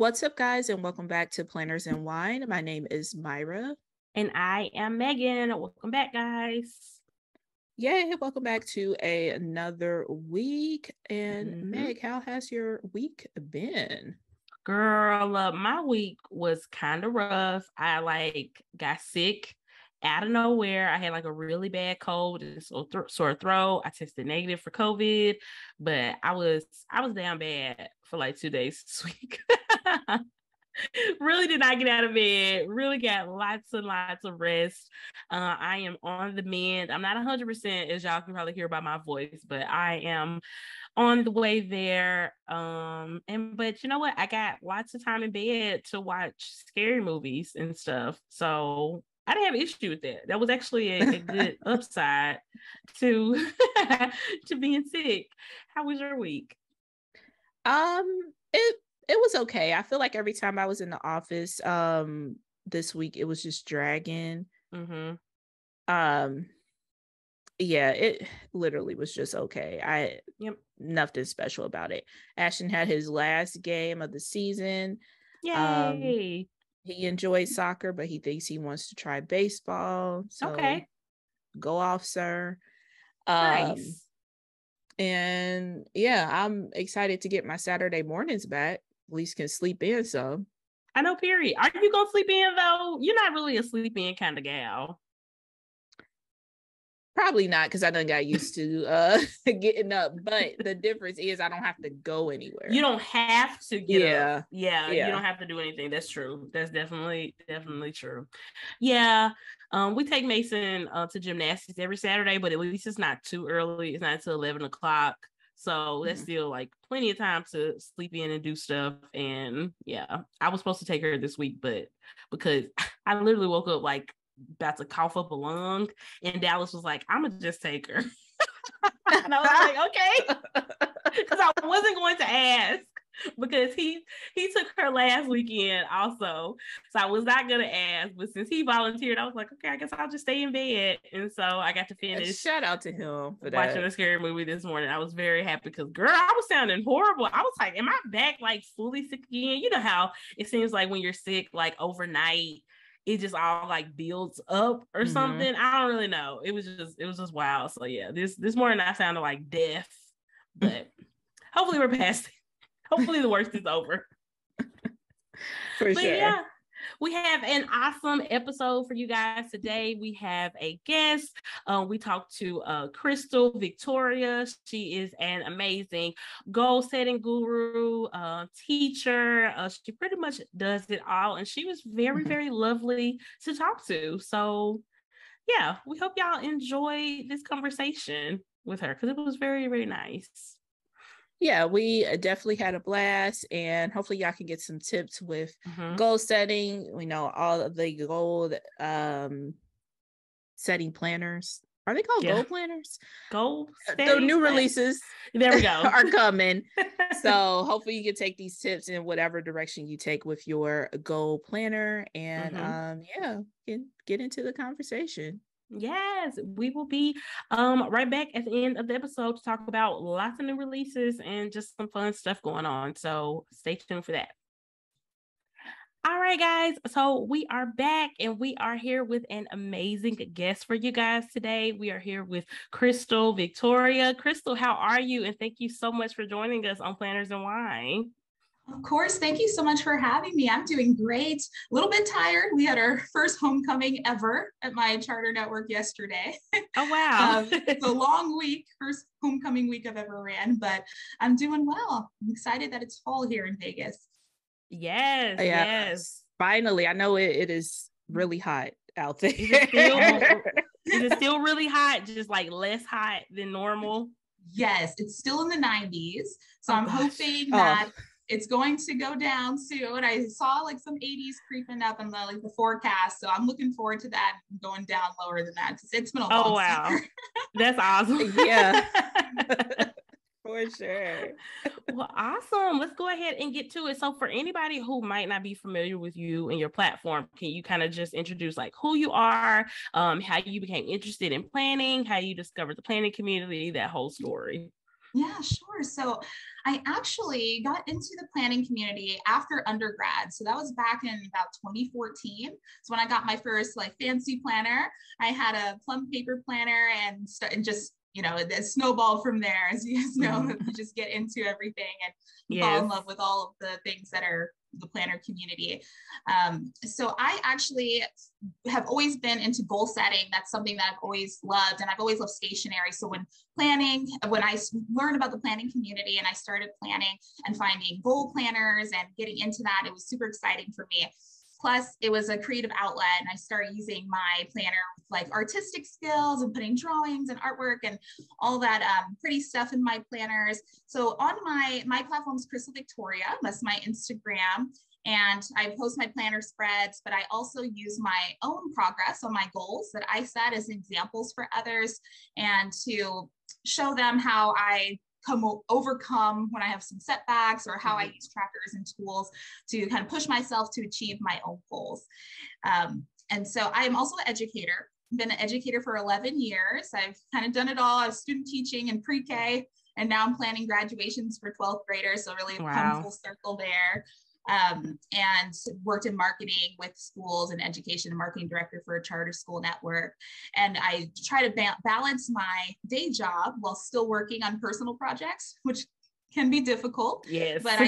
What's up, guys, and welcome back to Planners and Wine. My name is Myra. And I am Megan. Welcome back, guys. Yay, welcome back to another week. And Meg, how has your week been? Girl, my week was kind of rough. I got sick out of nowhere. I had a really bad cold and sore throat. I tested negative for COVID, but I was down bad for 2 days this week. Really did not get out of bed. Really got lots and lots of rest. I am on the mend. I'm not 100%, as y'all can probably hear by my voice, but I am on the way there. But you know what? I got lots of time in bed to watch scary movies and stuff. So I didn't have an issue with that. That was actually a good upside to to being sick. How was your week? It was okay. I feel like every time I was in the office this week, it was just dragging. Yeah, it literally was just okay. Nothing special about it. Ashton had his last game of the season. Yay! He enjoys soccer, but he thinks he wants to try baseball. So okay, go off, sir. Nice. And yeah, I'm excited to get my Saturday mornings back. At least can sleep in some. I know, period. Are you gonna sleep in though? You're not really a sleep in kind of gal. Probably not, because I done got used to getting up. But the difference is I don't have to go anywhere. You don't have to get up. Yeah. You don't have to do anything. That's true. That's definitely true. Yeah. We take Mason to gymnastics every Saturday, but at least it's not too early. It's not until 11 o'clock. So that's still plenty of time to sleep in and do stuff. And yeah, I was supposed to take her this week, but because I literally woke up about to cough up a lung, and Dallas was like, I'm gonna just take her. And I was like, okay, because I wasn't going to ask, because he took her last weekend also, so I was not gonna ask, but since he volunteered, I was like, okay, I guess I'll just stay in bed. And so I got to finish. Shout out to him for watching a scary movie this morning. I was very happy because, girl, I was sounding horrible. I was like, am I back fully sick again? You know how it seems like when you're sick overnight, it just all builds up or something. I don't really know. It was just wild. So yeah, this morning I sounded like death, but hopefully we're past it. Hopefully the worst is over. For sure. Yeah, we have an awesome episode for you guys today. We have a guest. We talked to Cristal Victoria. She is an amazing goal-setting guru, teacher. She pretty much does it all, and she was very, very lovely to talk to. So, yeah, we hope y'all enjoy this conversation with her, because it was very, very nice. Yeah, we definitely had a blast, and hopefully y'all can get some tips with goal setting. We know all of the goal setting planners. Are they called goal planners? Goal setting. The new releases, there we go, are coming. So hopefully you can take these tips in whatever direction you take with your goal planner, and get into the conversation. Yes, we will be right back at the end of the episode to talk about lots of new releases and just some fun stuff going on. So stay tuned for that. All right, guys. So we are back, and we are here with an amazing guest for you guys today. We are here with Cristal Victoria. Cristal, how are you? And thank you so much for joining us on Planners and Wine. Of course. Thank you so much for having me. I'm doing great. A little bit tired. We had our first homecoming ever at my charter network yesterday. Oh, wow. It's a long week, first homecoming week I've ever ran, but I'm doing well. I'm excited that it's fall here in Vegas. Yes. Finally, I know it is really hot out there. Is it still really hot? Just less hot than normal? Yes, it's still in the 90s. So I'm hoping that it's going to go down soon. I saw some 80s creeping up in the forecast. So I'm looking forward to that going down lower than that, because it's been a long wow. summer. That's awesome. Yeah. For sure. Well, awesome. Let's go ahead and get to it. So for anybody who might not be familiar with you and your platform, can you kind of just introduce who you are, how you became interested in planning, how you discovered the planning community, that whole story? Yeah, sure. So I actually got into the planning community after undergrad. So that was back in about 2014. So when I got my first like fancy planner, I had a Plum Paper planner and just, you know, it snowballed from there. As you guys know, you just get into everything and fall in love with all of the things that are the planner community. So I actually have always been into goal setting. That's something that I've always loved, and I've always loved stationery. So when I learned about the planning community and I started planning and finding goal planners and getting into that, it was super exciting for me. Plus, it was a creative outlet, and I started using my planner with like artistic skills and putting drawings and artwork and all that pretty stuff in my planners. So on my platform is Cristal Victoria. That's my Instagram. And I post my planner spreads, but I also use my own progress on my goals that I set as examples for others, and to show them how I overcome when I have some setbacks, or how I use trackers and tools to kind of push myself to achieve my own goals. And so I am also an educator. I've been an educator for 11 years. I've kind of done it all. I was student teaching in pre-K, and now I'm planning graduations for 12th graders. So really come full circle there. And worked in marketing with schools and education and marketing director for a charter school network. And I try to balance my day job while still working on personal projects, which can be difficult. Yes. But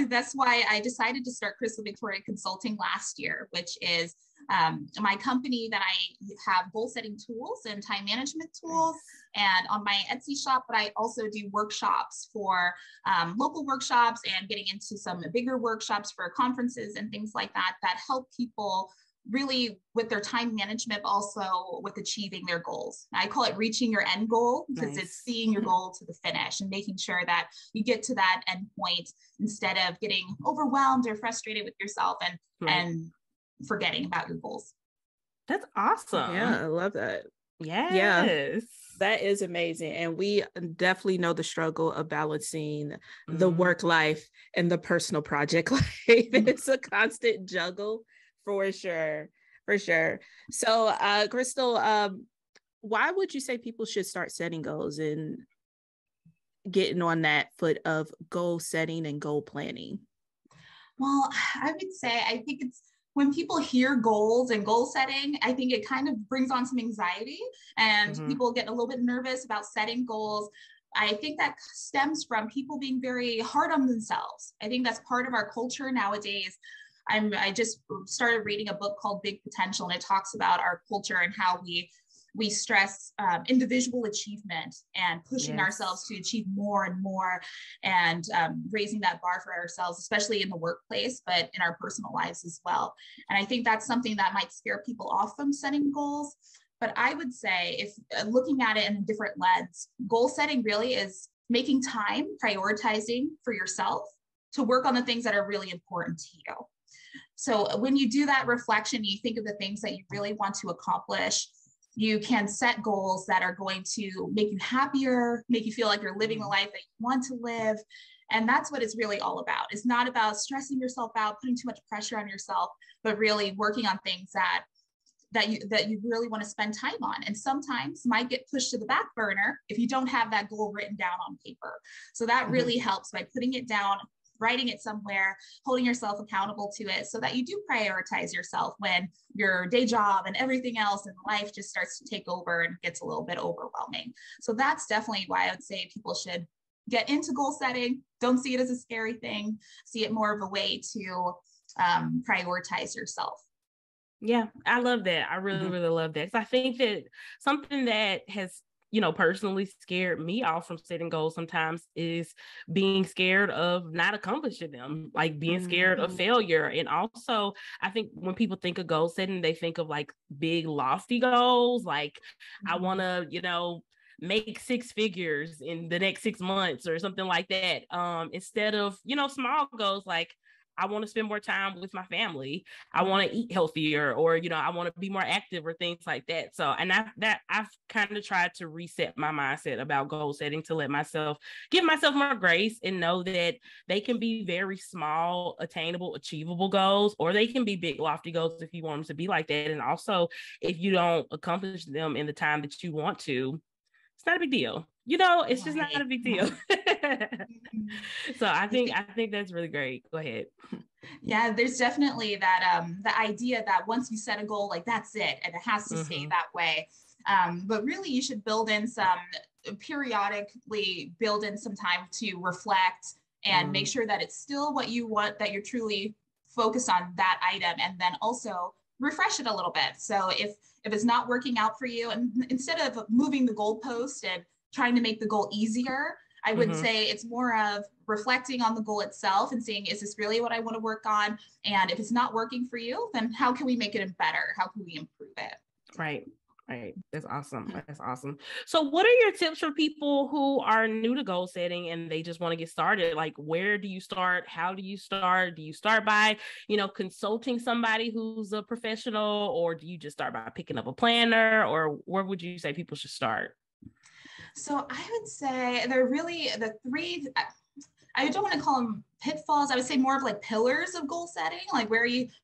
that's why I decided to start Cristal Victoria Consulting last year, which is my company that I have goal setting tools and time management tools, and on my Etsy shop, but I also do workshops for local workshops and getting into some bigger workshops for conferences and things like that, that help people really with their time management, but also with achieving their goals. I call it reaching your end goal, because it's seeing your goal to the finish and making sure that you get to that end point instead of getting overwhelmed or frustrated with yourself and forgetting about your goals. That's awesome. Yeah, I love that. Yes. Yeah, that is amazing. And we definitely know the struggle of balancing the work life and the personal project life. It's a constant juggle for sure. For sure. So, Cristal, why would you say people should start setting goals and getting on that foot of goal setting and goal planning? Well, I would say, I think it's when people hear goals and goal setting, I think it kind of brings on some anxiety, and people get a little bit nervous about setting goals. I think that stems from people being very hard on themselves. I think that's part of our culture nowadays. I just started reading a book called Big Potential, and it talks about our culture and how we stress individual achievement and pushing ourselves to achieve more and more, and raising that bar for ourselves, especially in the workplace, but in our personal lives as well. And I think that's something that might scare people off from setting goals. But I would say, if looking at it in a different lens, goal setting really is making time, prioritizing for yourself to work on the things that are really important to you. So when you do that reflection, you think of the things that you really want to accomplish. You can set goals that are going to make you happier, make you feel like you're living the life that you want to live. And that's what it's really all about. It's not about stressing yourself out, putting too much pressure on yourself, but really working on things that you really want to spend time on. And sometimes might get pushed to the back burner if you don't have that goal written down on paper. So that really helps by putting it down, writing it somewhere, holding yourself accountable to it, so that you do prioritize yourself when your day job and everything else in life just starts to take over and gets a little bit overwhelming. So that's definitely why I would say people should get into goal setting. Don't see it as a scary thing. See it more of a way to prioritize yourself. Yeah, I love that. I really, really love that. Because I think that something that has, personally scared me off from setting goals sometimes is being scared of not accomplishing them, like being scared of failure. And also, I think when people think of goal setting, they think of like big, lofty goals. Like, I want to, make 6 figures in the next 6 months or something like that. Instead of, small goals like, I want to spend more time with my family. I want to eat healthier, or, I want to be more active, or things like that. So, and I've kind of tried to reset my mindset about goal setting to give myself more grace, and know that they can be very small, attainable, achievable goals, or they can be big, lofty goals if you want them to be like that. And also, if you don't accomplish them in the time that you want to, it's not a big deal. It's just not a big deal. So I think that's really great. Go ahead. Yeah, there's definitely that the idea that once you set a goal, like that's it, and it has to stay that way. But really, you should periodically build in some time to reflect and make sure that it's still what you want, that you're truly focused on that item, and then also refresh it a little bit. So if it's not working out for you, and instead of moving the goalpost and trying to make the goal easier, I would say it's more of reflecting on the goal itself and saying, is this really what I want to work on? And if it's not working for you, then how can we make it better? How can we improve it? Right. That's awesome. So what are your tips for people who are new to goal setting and they just want to get started? Like, where do you start? How do you start? Do you start by, consulting somebody who's a professional, or do you just start by picking up a planner, or where would you say people should start? So I would say they're really the three, I don't want to call them pitfalls. I would say more of like pillars of goal setting, like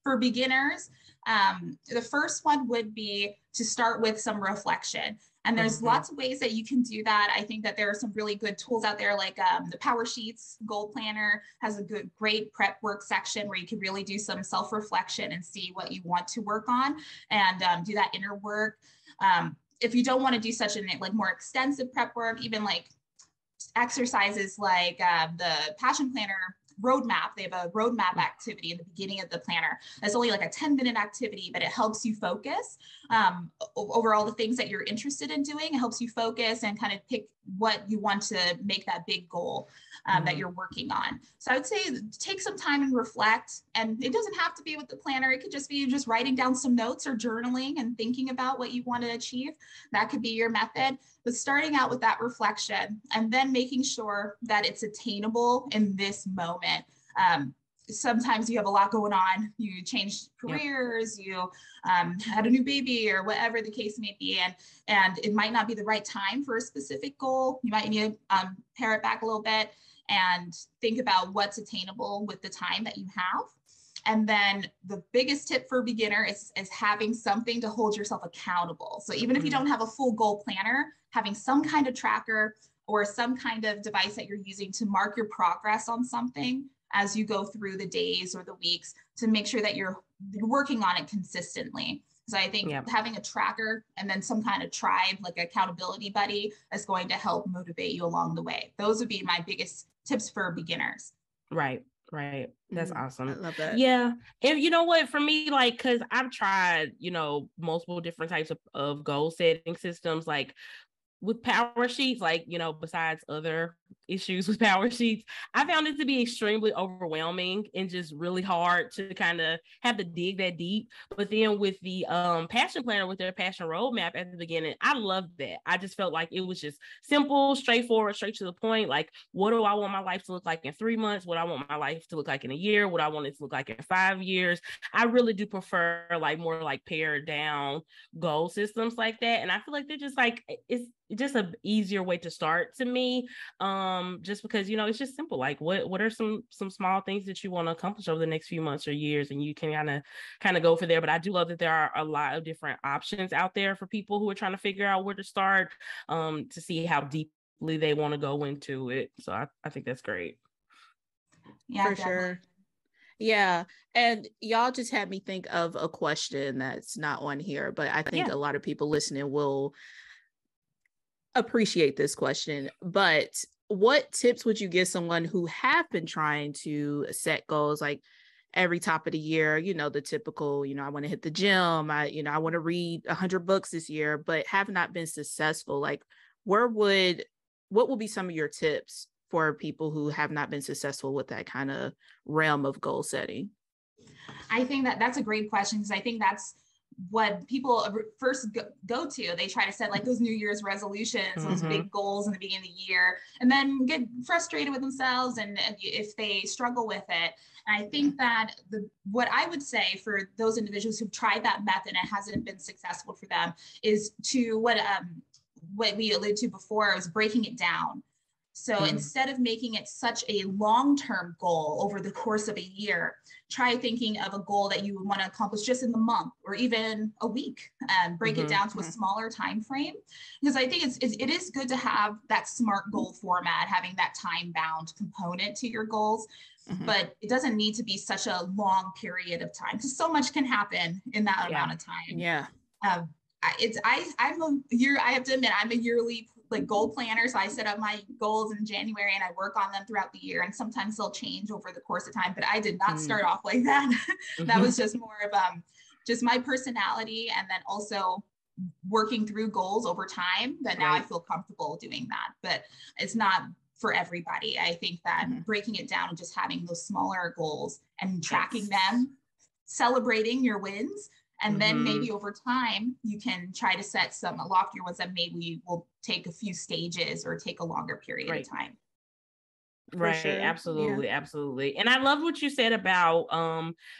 for beginners. The first one would be to start with some reflection. And there's lots of ways that you can do that. I think that there are some really good tools out there, like the Power Sheets Goal Planner has a great prep work section where you can really do some self-reflection and see what you want to work on and do that inner work. If you don't want to do such more extensive prep work, even like exercises like the Passion Planner roadmap, they have a roadmap activity in the beginning of the planner. It's only like a 10-minute activity, but it helps you focus over all the things that you're interested in doing. It helps you focus and kind of pick what you want to make that big goal that you're working on. So I would say take some time and reflect. And it doesn't have to be with the planner. It could just be just writing down some notes or journaling and thinking about what you want to achieve. That could be your method. But starting out with that reflection and then making sure that it's attainable in this moment. Sometimes you have a lot going on. You changed careers, you had a new baby, or whatever the case may be, and it might not be the right time for a specific goal. You might need to pare it back a little bit and think about what's attainable with the time that you have. And then the biggest tip for a beginner is having something to hold yourself accountable. So even if you don't have a full goal planner, having some kind of tracker or some kind of device that you're using to mark your progress on something as you go through the days or the weeks to make sure that you're working on it consistently. So I think having a tracker and then some kind of tribe, like accountability buddy, is going to help motivate you along the way. Those would be my biggest tips for beginners. Right. That's awesome. I love that. Yeah. And you know what, for me, like, cause I've tried, multiple different types of goal setting systems, like with Power Sheets, like, besides other issues with Power Sheets, I found it to be extremely overwhelming and just really hard to kind of have to dig that deep. But then with the Passion Planner, with their Passion Roadmap at the beginning, I loved that. I just felt like it was just simple, straightforward, straight to the point. Like, what do I want my life to look like in 3 months? What I want my life to look like in a year? What I want it to look like in 5 years? I really do prefer more pared down goal systems like that. And I feel like they're just it's just an easier way to start to me. Just because, it's just simple. Like what are some small things that you want to accomplish over the next few months or years, and you can kind of go for there. But I do love that there are a lot of different options out there for people who are trying to figure out where to start, to see how deeply they want to go into it. So I think that's great. Yeah, for sure. Yeah. And y'all just had me think of a question that's not on here, but I think a lot of people listening will appreciate this question. But what tips would you give someone who have been trying to set goals like every top of the year, the typical, I want to hit the gym, I want to read 100 books this year, but have not been successful? Like, what will be some of your tips for people who have not been successful with that kind of realm of goal setting? I think that's a great question, because I think that's what people first go to. They try to set those New Year's resolutions, those big goals in the beginning of the year, and then get frustrated with themselves and if they struggle with it. And I think that what I would say for those individuals who've tried that method and it hasn't been successful for them is to what we alluded to before, is breaking it down. So instead of making it such a long-term goal over the course of a year, try thinking of a goal that you would want to accomplish just in the month or even a week, and break it down to a smaller time frame. Because I think it is good to have that SMART goal format, having that time-bound component to your goals, but it doesn't need to be such a long period of time because so much can happen in that amount of time. Yeah. I have to admit, I'm a yearly goal planner. So I set up my goals in January and I work on them throughout the year. And sometimes they'll change over the course of time, but I did not start off like that. That was just more of just my personality. And then also working through goals over time that now I feel comfortable doing that, but it's not for everybody. I think that breaking it down and just having those smaller goals and tracking them, celebrating your wins. And then maybe over time, you can try to set some loftier ones that maybe will take a few stages or take a longer period of time. Right. Sure. Absolutely. Yeah. Absolutely. And I love what you said about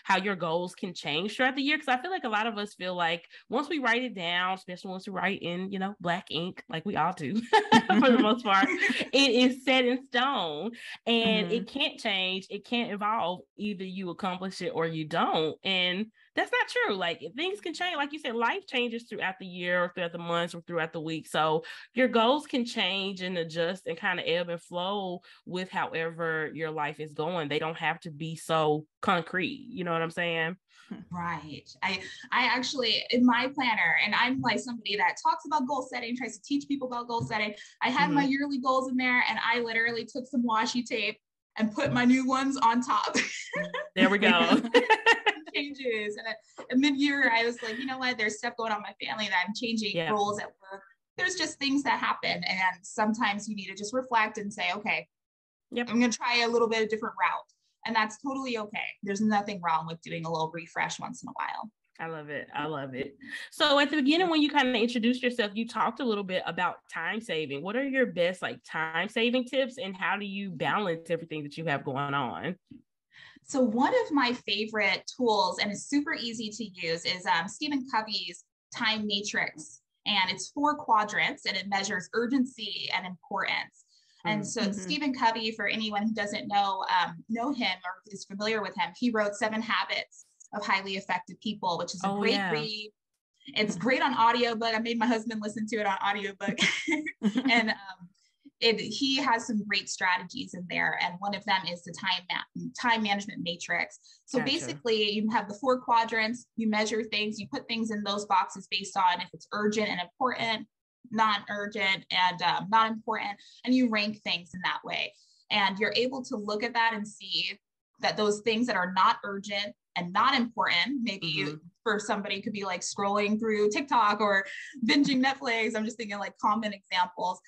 how your goals can change throughout the year. Cause I feel like a lot of us feel like once we write it down, especially once we write in, black ink, like we all do for the most part, it is set in stone and it can't change. It can't evolve. Either you accomplish it or you don't. And that's not true. Like things can change. Like you said, life changes throughout the year or throughout the months or throughout the week. So your goals can change and adjust and kind of ebb and flow with however your life is going. They don't have to be so concrete. You know what I'm saying? Right. I actually, in my planner, and I'm like somebody that talks about goal setting, tries to teach people about goal setting. I had my yearly goals in there and I literally took some washi tape and put my new ones on top. There we go. Changes. And mid-year, I was like, you know what? There's stuff going on in my family that I'm changing roles at work. There's just things that happen. And sometimes you need to just reflect and say, okay, I'm going to try a little bit of different route. And that's totally okay. There's nothing wrong with doing a little refresh once in a while. I love it. I love it. So at the beginning, when you kind of introduced yourself, you talked a little bit about time saving. What are your best time saving tips and how do you balance everything that you have going on? So one of my favorite tools, and it's super easy to use, is Stephen Covey's time matrix. And it's 4 quadrants and it measures urgency and importance. And so Stephen Covey, for anyone who doesn't know him or is familiar with him, he wrote 7 Habits of Highly Effective People, which is a great read. It's great on audiobook. I made my husband listen to it on audiobook. And he has some great strategies in there. And one of them is the time management matrix. So basically you have the 4 quadrants, you measure things, you put things in those boxes based on if it's urgent and important, non-urgent and not important, and you rank things in that way. And you're able to look at that and see that those things that are not urgent and not important, maybe for somebody could be like scrolling through TikTok or binging Netflix. I'm just thinking like common examples,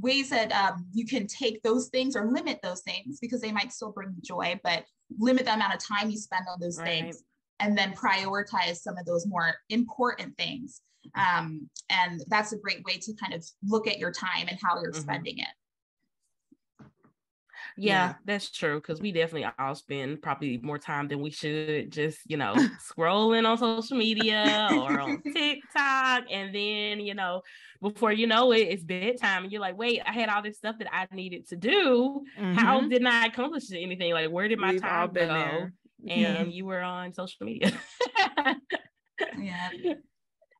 ways that you can take those things or limit those things because they might still bring joy, but limit the amount of time you spend on those things and then prioritize some of those more important things. And that's a great way to kind of look at your time and how you're spending it. Yeah, that's true. Because we definitely all spend probably more time than we should just, scrolling on social media or on TikTok. And then, before you know it, it's bedtime. And you're like, wait, I had all this stuff that I needed to do. How didn't I accomplish anything? Like, where did my time go? There. And you were on social media.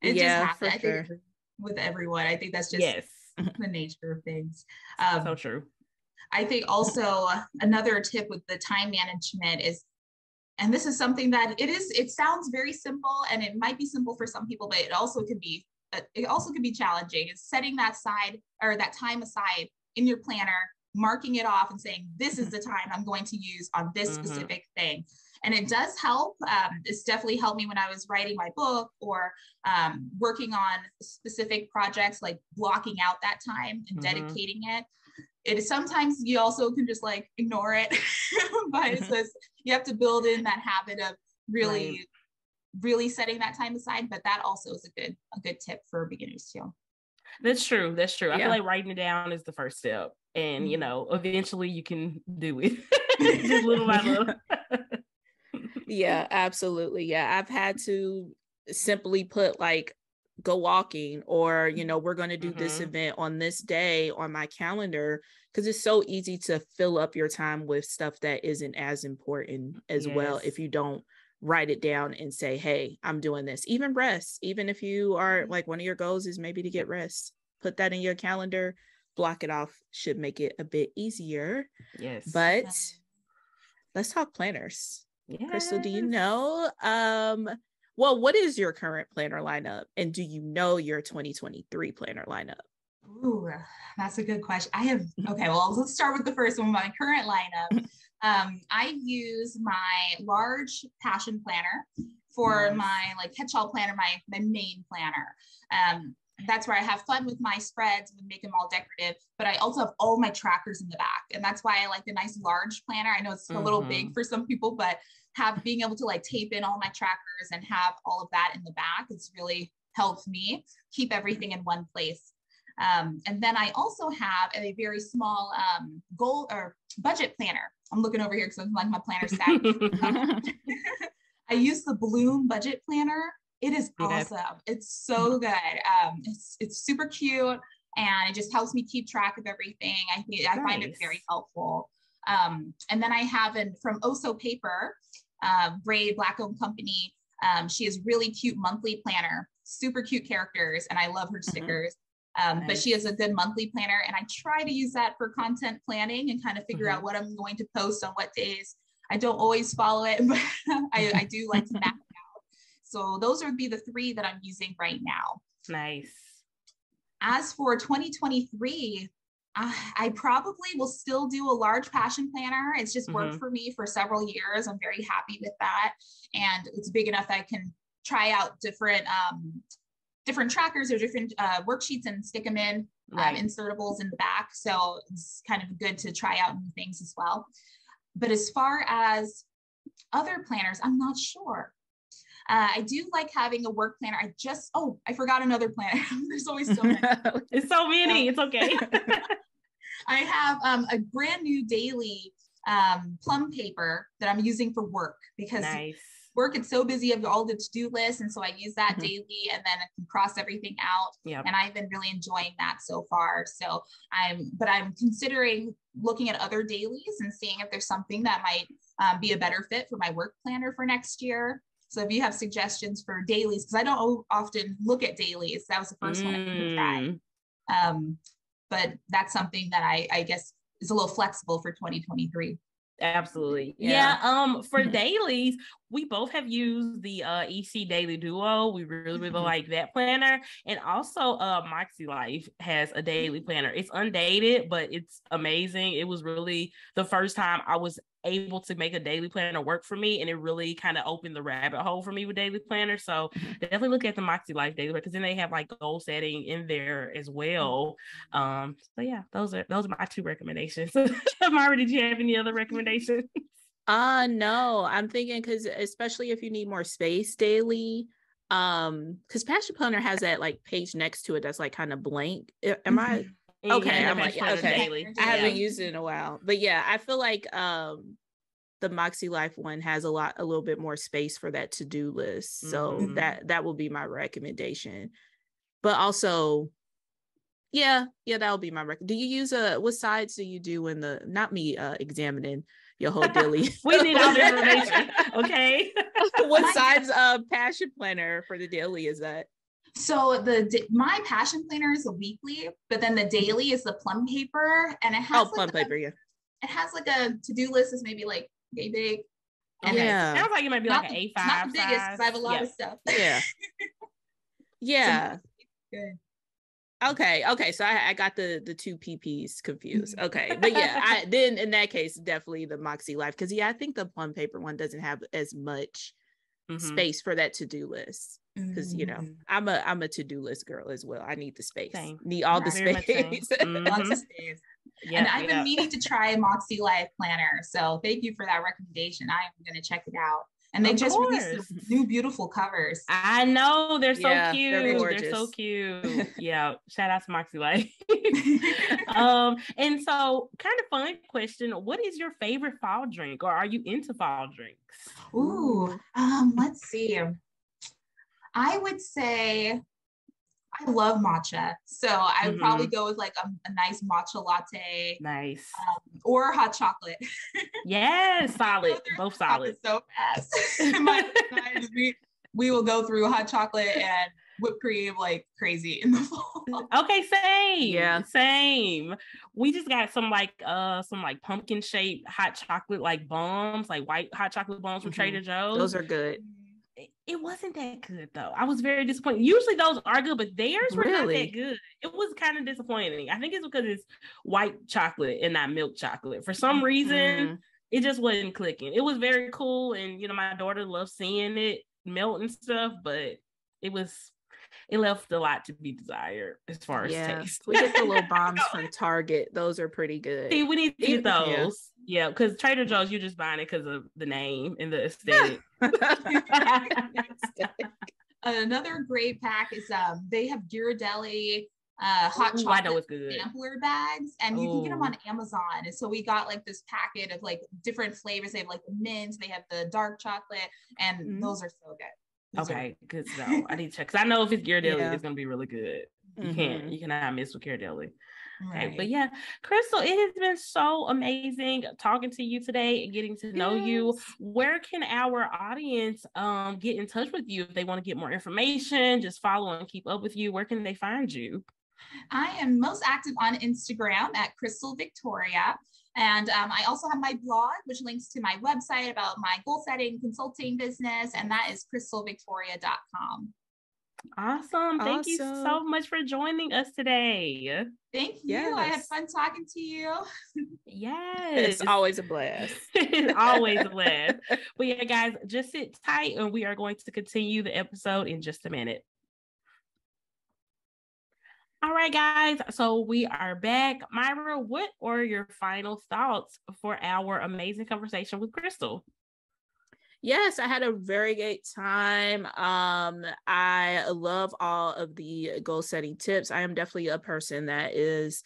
It just happens. I think with everyone, I think that's just the nature of things. So true. I think also another tip with the time management is, and this is something that it sounds very simple and it might be simple for some people, but it also could be challenging, is setting that time aside in your planner, marking it off and saying, this is the time I'm going to use on this specific thing. And it does help. It's definitely helped me when I was writing my book or working on specific projects, like blocking out that time and dedicating it. It is sometimes you also can just like ignore it, but it's just, you have to build in that habit of really setting that time aside. But that also is a good tip for beginners too. That's true. I feel like writing it down is the first step, and eventually you can do it just little by little. Yeah, absolutely. Yeah, I've had to simply put like go walking, or, you know, we're going to do this event on this day on my calendar, because it's so easy to fill up your time with stuff that isn't as important as well if you don't write it down and say, hey, I'm doing this. Even rest, even if you are like, one of your goals is maybe to get rest, put that in your calendar, block it off, should make it a bit easier. But let's talk planners. Cristal, do you know, well, what is your current planner lineup, and do you know your 2023 planner lineup? Ooh, that's a good question. Okay, well, let's start with the first one, my current lineup. I use my large passion planner for my like catch-all planner, my main planner. That's where I have fun with my spreads and make them all decorative, but I also have all my trackers in the back. And that's why I like the nice large planner. I know it's a little big for some people, but being able to like tape in all my trackers and have all of that in the back, it's really helped me keep everything in one place. And then I also have a very small goal or budget planner. I'm looking over here because I'm like my planner stack. I use the Bloom budget planner. It is awesome. It's so good. It's super cute, and it just helps me keep track of everything. I find it very helpful. And then I have from Oso Paper, Gray Black-owned company. She has really cute monthly planner, super cute characters, and I love her stickers. But she has a good monthly planner, and I try to use that for content planning and kind of figure out what I'm going to post on what days. I don't always follow it, but I do like to map it out. So those would be the 3 that I'm using right now. Nice. As for 2023, I probably will still do a large passion planner. It's just worked for me for several years. I'm very happy with that. And it's big enough that I can try out different trackers or different worksheets and stick them in insertables in the back. So it's kind of good to try out new things as well. But as far as other planners, I'm not sure. I do like having a work planner. I forgot another planner. There's always so many. It's so many. It's okay. I have a brand new daily Plum Paper that I'm using for work because work, it's so busy of all the to-do lists. And so I use that daily, and then I can cross everything out. And I've been really enjoying that so far. So I'm considering looking at other dailies and seeing if there's something that might be a better fit for my work planner for next year. So if you have suggestions for dailies, because I don't often look at dailies, that was the first one I tried. But that's something that I guess is a little flexible for 2023. Absolutely. For dailies, we both have used the EC Daily Duo. We really like that planner. And also Makse Life has a daily planner. It's undated, but it's amazing. It was really the first time I was able to make a daily planner work for me, and it really kind of opened the rabbit hole for me with daily planner. So definitely look at the Makse Life daily, because then they have like goal setting in there as well. So yeah, those are my 2 recommendations. Myra, did you have any other recommendations? No, I'm thinking, because especially if you need more space daily, because Passion Planner has that like page next to it that's like kind of blank. Am I okay? I'm like, okay, I haven't used it in a while, but yeah, I feel like the Makse Life one has a little bit more space for that to-do list, so that will be my recommendation. But also, that will be my do you use what sides do you do in the, not me examining your whole daily. We need all the information. Okay. What sides of Passion Planner for the daily is that? So my Passion Planner is a weekly, but then the daily is the Plum Paper, and it has Plum Paper. Yeah. It has like a to-do list is maybe like yay big. And sounds like it might be like an A5. Not the biggest, because I have a lot of stuff. Yeah. So, good. Okay. So I got the 2 PPs confused. Okay. But yeah, then in that case, definitely the Makse Life. Because I think the Plum Paper one doesn't have as much space for that to-do list. Because I'm a to-do list girl as well. I need the space. Need all the space. Lots of space. And I've been meaning to try a Makse Life planner. So thank you for that recommendation. I am going to check it out. And they just released new beautiful covers. I know, they're so cute. They're so cute. Yeah, shout out to Makse Life. And so, kind of fun question: what is your favorite fall drink, or are you into fall drinks? Ooh, let's see. I would say I love matcha. So I would probably go with like a nice matcha latte. Nice. Or hot chocolate. Yes, solid. Both solid. So fast. we will go through hot chocolate and whipped cream like crazy in the fall. Okay, same. Yeah, same. We just got some pumpkin shaped hot chocolate like bombs, like white hot chocolate bombs from Trader Joe's. Those are good. It wasn't that good though. I was very disappointed. Usually those are good, but theirs were not that good. It was kind of disappointing. I think it's because it's white chocolate and not milk chocolate. For some reason, it just wasn't clicking. It was very cool, and my daughter loves seeing it melt and stuff, but it left a lot to be desired as far as taste. We get the little bombs from Target. Those are pretty good. See, we need to get those. Yeah, because Trader Joe's, you're just buying it because of the name and the aesthetic. Another great pack is they have Ghirardelli hot chocolate I know it's good. sampler bags, and you can get them on Amazon. And so we got like this packet of like different flavors. They have like the mint, they have the dark chocolate, and those are so good. Okay, good to know. I need to check because I know if it's Ghirardelli, it's gonna be really good. You cannot miss with Ghirardelli. Right. Okay, but yeah, Cristal, it has been so amazing talking to you today and getting to know you. Where can our audience get in touch with you if they want to get more information, just follow and keep up with you? Where can they find you? I am most active on Instagram at Cristal Victoria. And I also have my blog, which links to my website about my goal setting consulting business, and that is cristalvictoria.com. Awesome. Thank you so much for joining us today. Thank you. Yes. I had fun talking to you. Yes. It's always a blast. It's always a blast. But yeah, guys, just sit tight and we are going to continue the episode in just a minute. All right, guys. So we are back. Myra, what are your final thoughts for our amazing conversation with Cristal? Yes, I had a very great time. I love all of the goal setting tips. I am definitely a person that is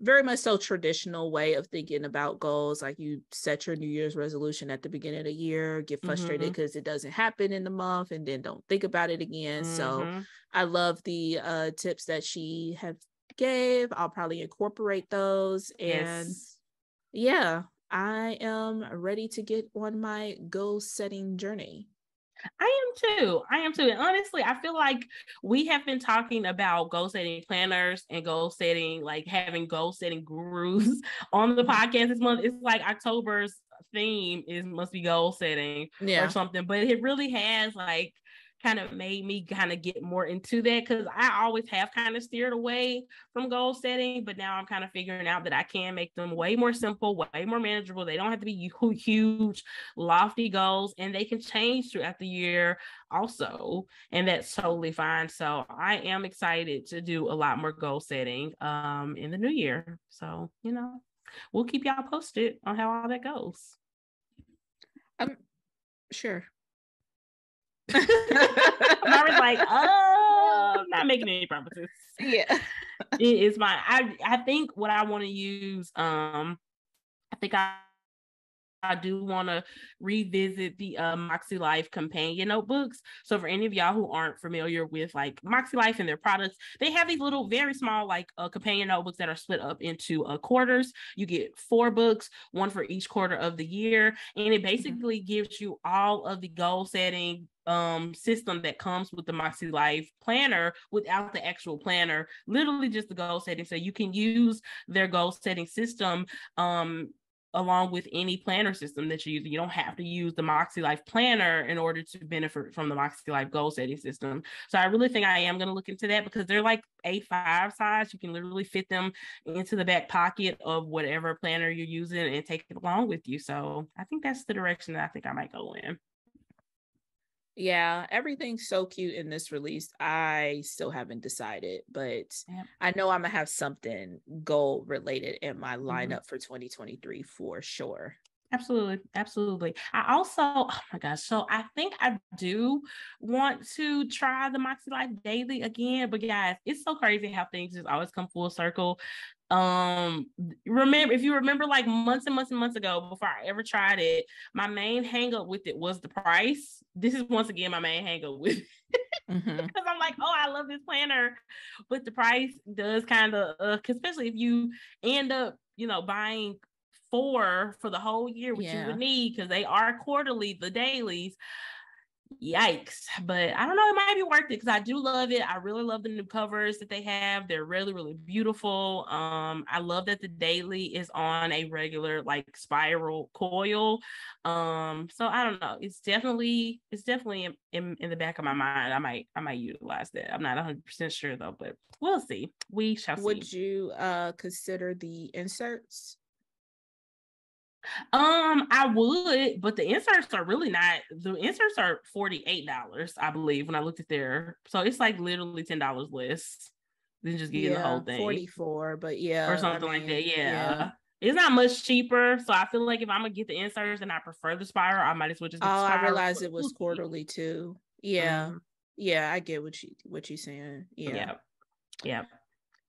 very much so traditional way of thinking about goals. Like you set your New Year's resolution at the beginning of the year, get frustrated because it doesn't happen in the month, and then don't think about it again. So I love the tips that she have gave. I'll probably incorporate those. And yeah, I am ready to get on my goal setting journey. I am too. And honestly, I feel like we have been talking about goal setting planners and goal setting, like having goal setting gurus on the podcast this month. It's like October's theme must be goal setting or something, but it really has like kind of made me kind of get more into that, because I always have kind of steered away from goal setting, but now I'm kind of figuring out that I can make them way more simple, way more manageable. They don't have to be huge, lofty goals, and they can change throughout the year also, and that's totally fine. So I am excited to do a lot more goal setting in the new year. So, we'll keep y'all posted on how all that goes. Sure. Myra's like, I'm not making any promises. Yeah. It is fine. I think what I want to use, I think I do want to revisit the Makse Life companion notebooks. So for any of y'all who aren't familiar with like Makse Life and their products, they have these little, very small, like companion notebooks that are split up into quarters. You get 4 books, one for each quarter of the year. And it basically gives you all of the goal setting system that comes with the Makse Life planner without the actual planner, literally just the goal setting. So you can use their goal setting system along with any planner system that you're using. You don't have to use the Makse Life planner in order to benefit from the Makse Life goal setting system. So I really think I am going to look into that, because they're like A5 size. You can literally fit them into the back pocket of whatever planner you're using and take it along with you. So I think that's the direction that I think I might go in. Yeah, everything's so cute in this release. I still haven't decided, but I know I'm gonna have something goal related in my lineup for 2023 for sure. Absolutely. I also, oh my gosh, so I think I do want to try the Makse Life Daily again, but guys, it's so crazy how things just always come full circle. If you remember like months and months and months ago, before I ever tried it, my main hang up with it was the price. This is once again my main hang up with Because I'm like, oh, I love this planner, but the price does kind of, especially if you end up, buying 4 for the whole year, which you would need because they are quarterly, the dailies. Yikes. But I don't know, it might be worth it because I do love it. I really love the new covers that they have. They're really, really beautiful. I love that the daily is on a regular like spiral coil. So I don't know, it's definitely in the back of my mind. I might utilize that. I'm not 100% sure though, but we'll see. We shall see. Would you consider the inserts? I would, but the inserts are really not. The inserts are $48, I believe, when I looked at their. So it's like literally $10 less than just getting the whole thing. 44, but or something like that. Yeah. It's not much cheaper. So I feel like if I'm gonna get the inserts and I prefer the spiral, I might as well just get the spiral. I realized it was quarterly too. Yeah. Yeah, I get what you're saying. Yeah.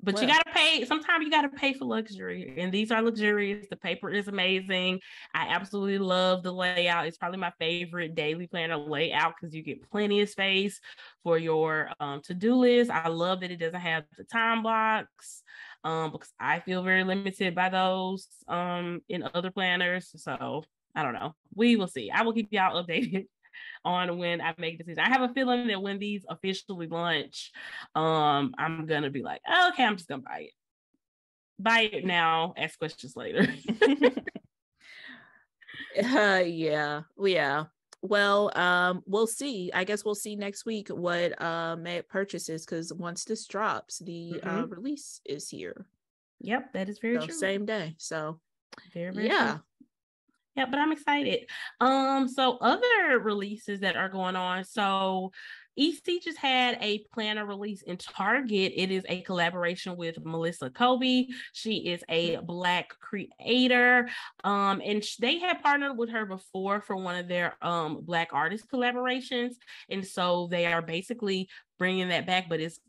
But you gotta pay. Sometimes you gotta pay for luxury, and these are luxurious. The paper is amazing. I absolutely love the layout. It's probably my favorite daily planner layout because you get plenty of space for your to-do list. I love that it doesn't have the time blocks because I feel very limited by those in other planners. So I don't know. We will see. I will keep y'all updated on when I make decisions. I have a feeling that when these officially launch, I'm gonna be like, oh, okay, I'm just gonna buy it. Buy it now, ask questions later. Yeah. Well, we'll see. I guess we'll see next week what Meg purchases, because once this drops, the release is here. Yep, that is very true. Same day. So very, very true. Yeah, but I'm excited. So other releases that are going on. So EC just had a planner release in Target. It is a collaboration with Melissa Hoby. She is a Black creator. And they had partnered with her before for one of their Black artist collaborations. And so they are basically bringing that back, but it's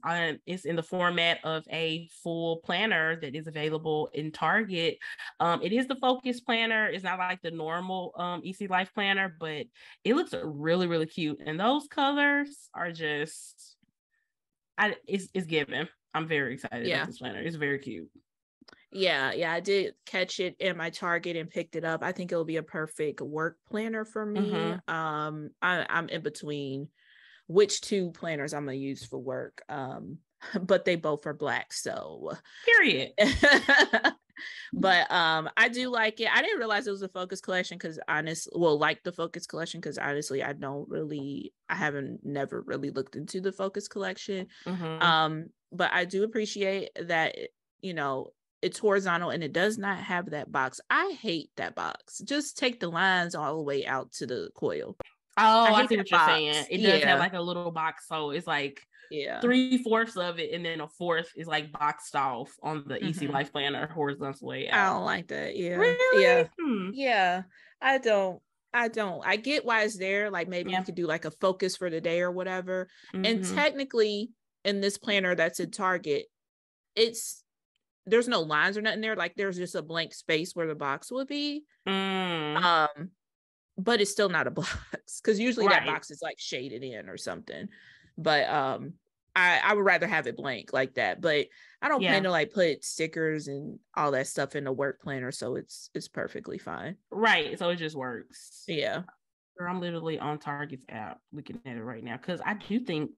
in the format of a full planner that is available in Target. It is the focus planner. It's not like the normal EC Life planner, but it looks really, really cute. And those colors are just, it's given. I'm very excited about this planner. It's very cute. Yeah, I did catch it in my Target and picked it up. I think it'll be a perfect work planner for me. I'm in between which 2 planners I'm gonna use for work, but they both are Black, so period. But I do like it. I didn't realize it was a focus collection because the focus collection because honestly I haven't never really looked into the focus collection. But I do appreciate that it's horizontal and it does not have that box. I hate that box. Just take the lines all the way out to the coil. Oh, I see what you're saying. It does have like a little box, so it's like 3/4 of it, and then a 1/4 is like boxed off on the EC Life planner horizontally out. I don't like that. Yeah, really? Yeah. I don't. I get why it's there. Like maybe you could do like a focus for the day or whatever. And technically, in this planner that's in Target, there's no lines or nothing there. Like there's just a blank space where the box would be. But it's still not a box because usually that box is like shaded in or something. But I would rather have it blank like that. But I don't plan to like put stickers and all that stuff in a work planner, so it's perfectly fine. Right, so it just works. Yeah. I'm literally on Target's app looking at it right now because I do think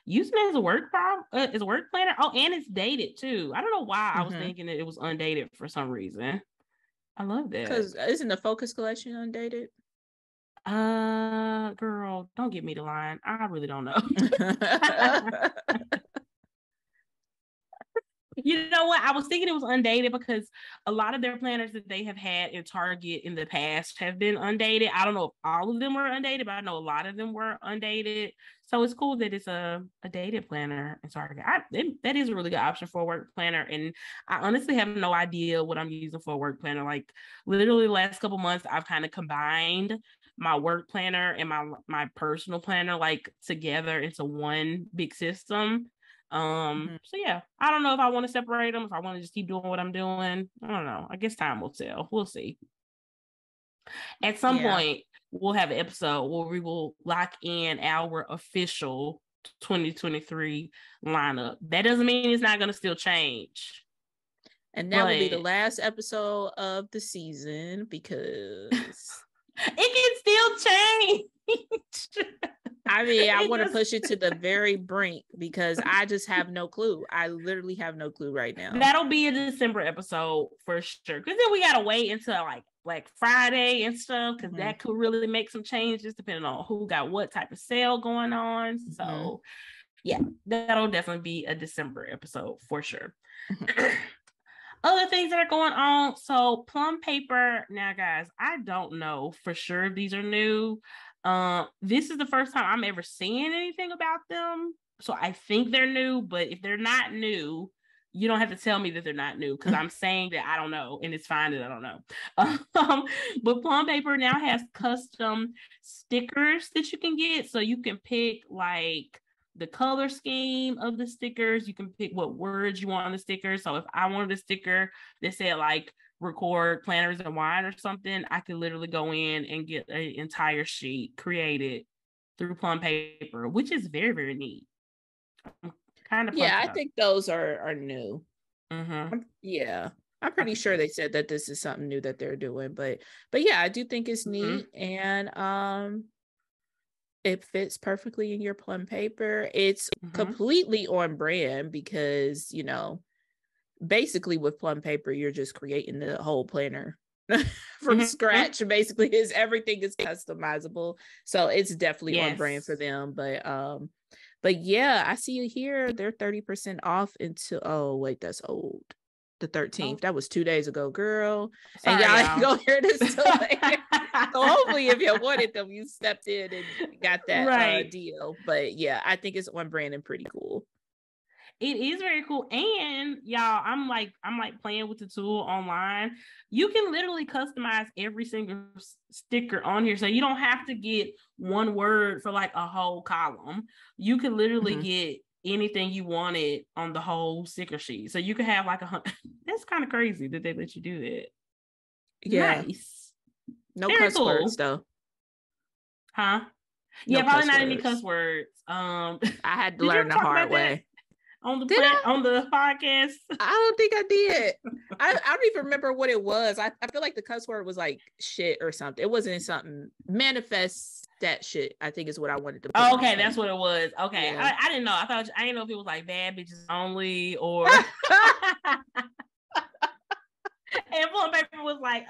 using it as a work planner. Oh, and it's dated too. I don't know why I was thinking that it was undated for some reason. I love that. Because isn't the focus collection undated? Girl, don't get me the line. I really don't know. You know what? I was thinking it was undated because a lot of their planners that they have had in Target in the past have been undated. I don't know if all of them were undated, but I know a lot of them were undated. So it's cool that it's a dated planner in Target. That is a really good option for a work planner. And I honestly have no idea what I'm using for a work planner. Like literally the last couple months, I've kind of combined my work planner and my personal planner like together into one big system. So yeah, I don't know if I want to separate them, if I want to just keep doing what I'm doing. I don't know. I guess time will tell. We'll see. At some point, we'll have an episode where we will lock in our official 2023 lineup. That doesn't mean it's not going to still change. And that will be the last episode of the season because it can still change. I mean, I want to push it to the very brink because I just have no clue. I literally have no clue right now. That'll be a December episode for sure. Because then we got to wait until like Black Friday and stuff because that could really make some changes depending on who got what type of sale going on. So yeah, that'll definitely be a December episode for sure. Other things that are going on. So Plum Paper. Now, guys, I don't know for sure if these are new. This is the first time I'm ever seeing anything about them. So I think they're new, but if they're not new, you don't have to tell me that they're not new because I'm saying that I don't know, and it's fine that I don't know. But Plum Paper now has custom stickers that you can get. So you can pick like the color scheme of the stickers. You can pick what words you want on the sticker. So if I wanted a sticker that said like record planners and wine or something, I could literally go in and get an entire sheet created through Plum Paper, which is very, very neat. I'm kind of I think those are new. Yeah, I'm pretty sure they said that this is something new that they're doing, but yeah, I do think it's neat, and it fits perfectly in your Plum Paper. It's completely on brand because, you know, basically with Plum Paper, you're just creating the whole planner from scratch. Basically, everything is customizable. So it's definitely on brand for them. But yeah, I see here they're 30% off oh wait, that's old. The 13th. That was 2 days ago, girl. Sorry, and y'all go hear this till later. So hopefully if you wanted them, you stepped in and got that deal. But yeah, I think it's on brand and pretty cool. It is very cool. And y'all, I'm like playing with the tool online. You can literally customize every single sticker on here. So you don't have to get one word for like a whole column. You can literally get anything you wanted on the whole sticker sheet. So you could have like that's kind of crazy that they let you do that. Yeah. Nice. No very cuss words though. Huh? No, yeah, probably not any cuss words. I had to learn the hard way. On the podcast? I don't think I did. I don't even remember what it was. I feel like the cuss word was like shit or something. It wasn't something manifest that shit, I think is what I wanted to put. Oh, okay, that's what it was. Okay. Yeah. I didn't know. I didn't know if it was like bad bitches only or and Plum Paper was like,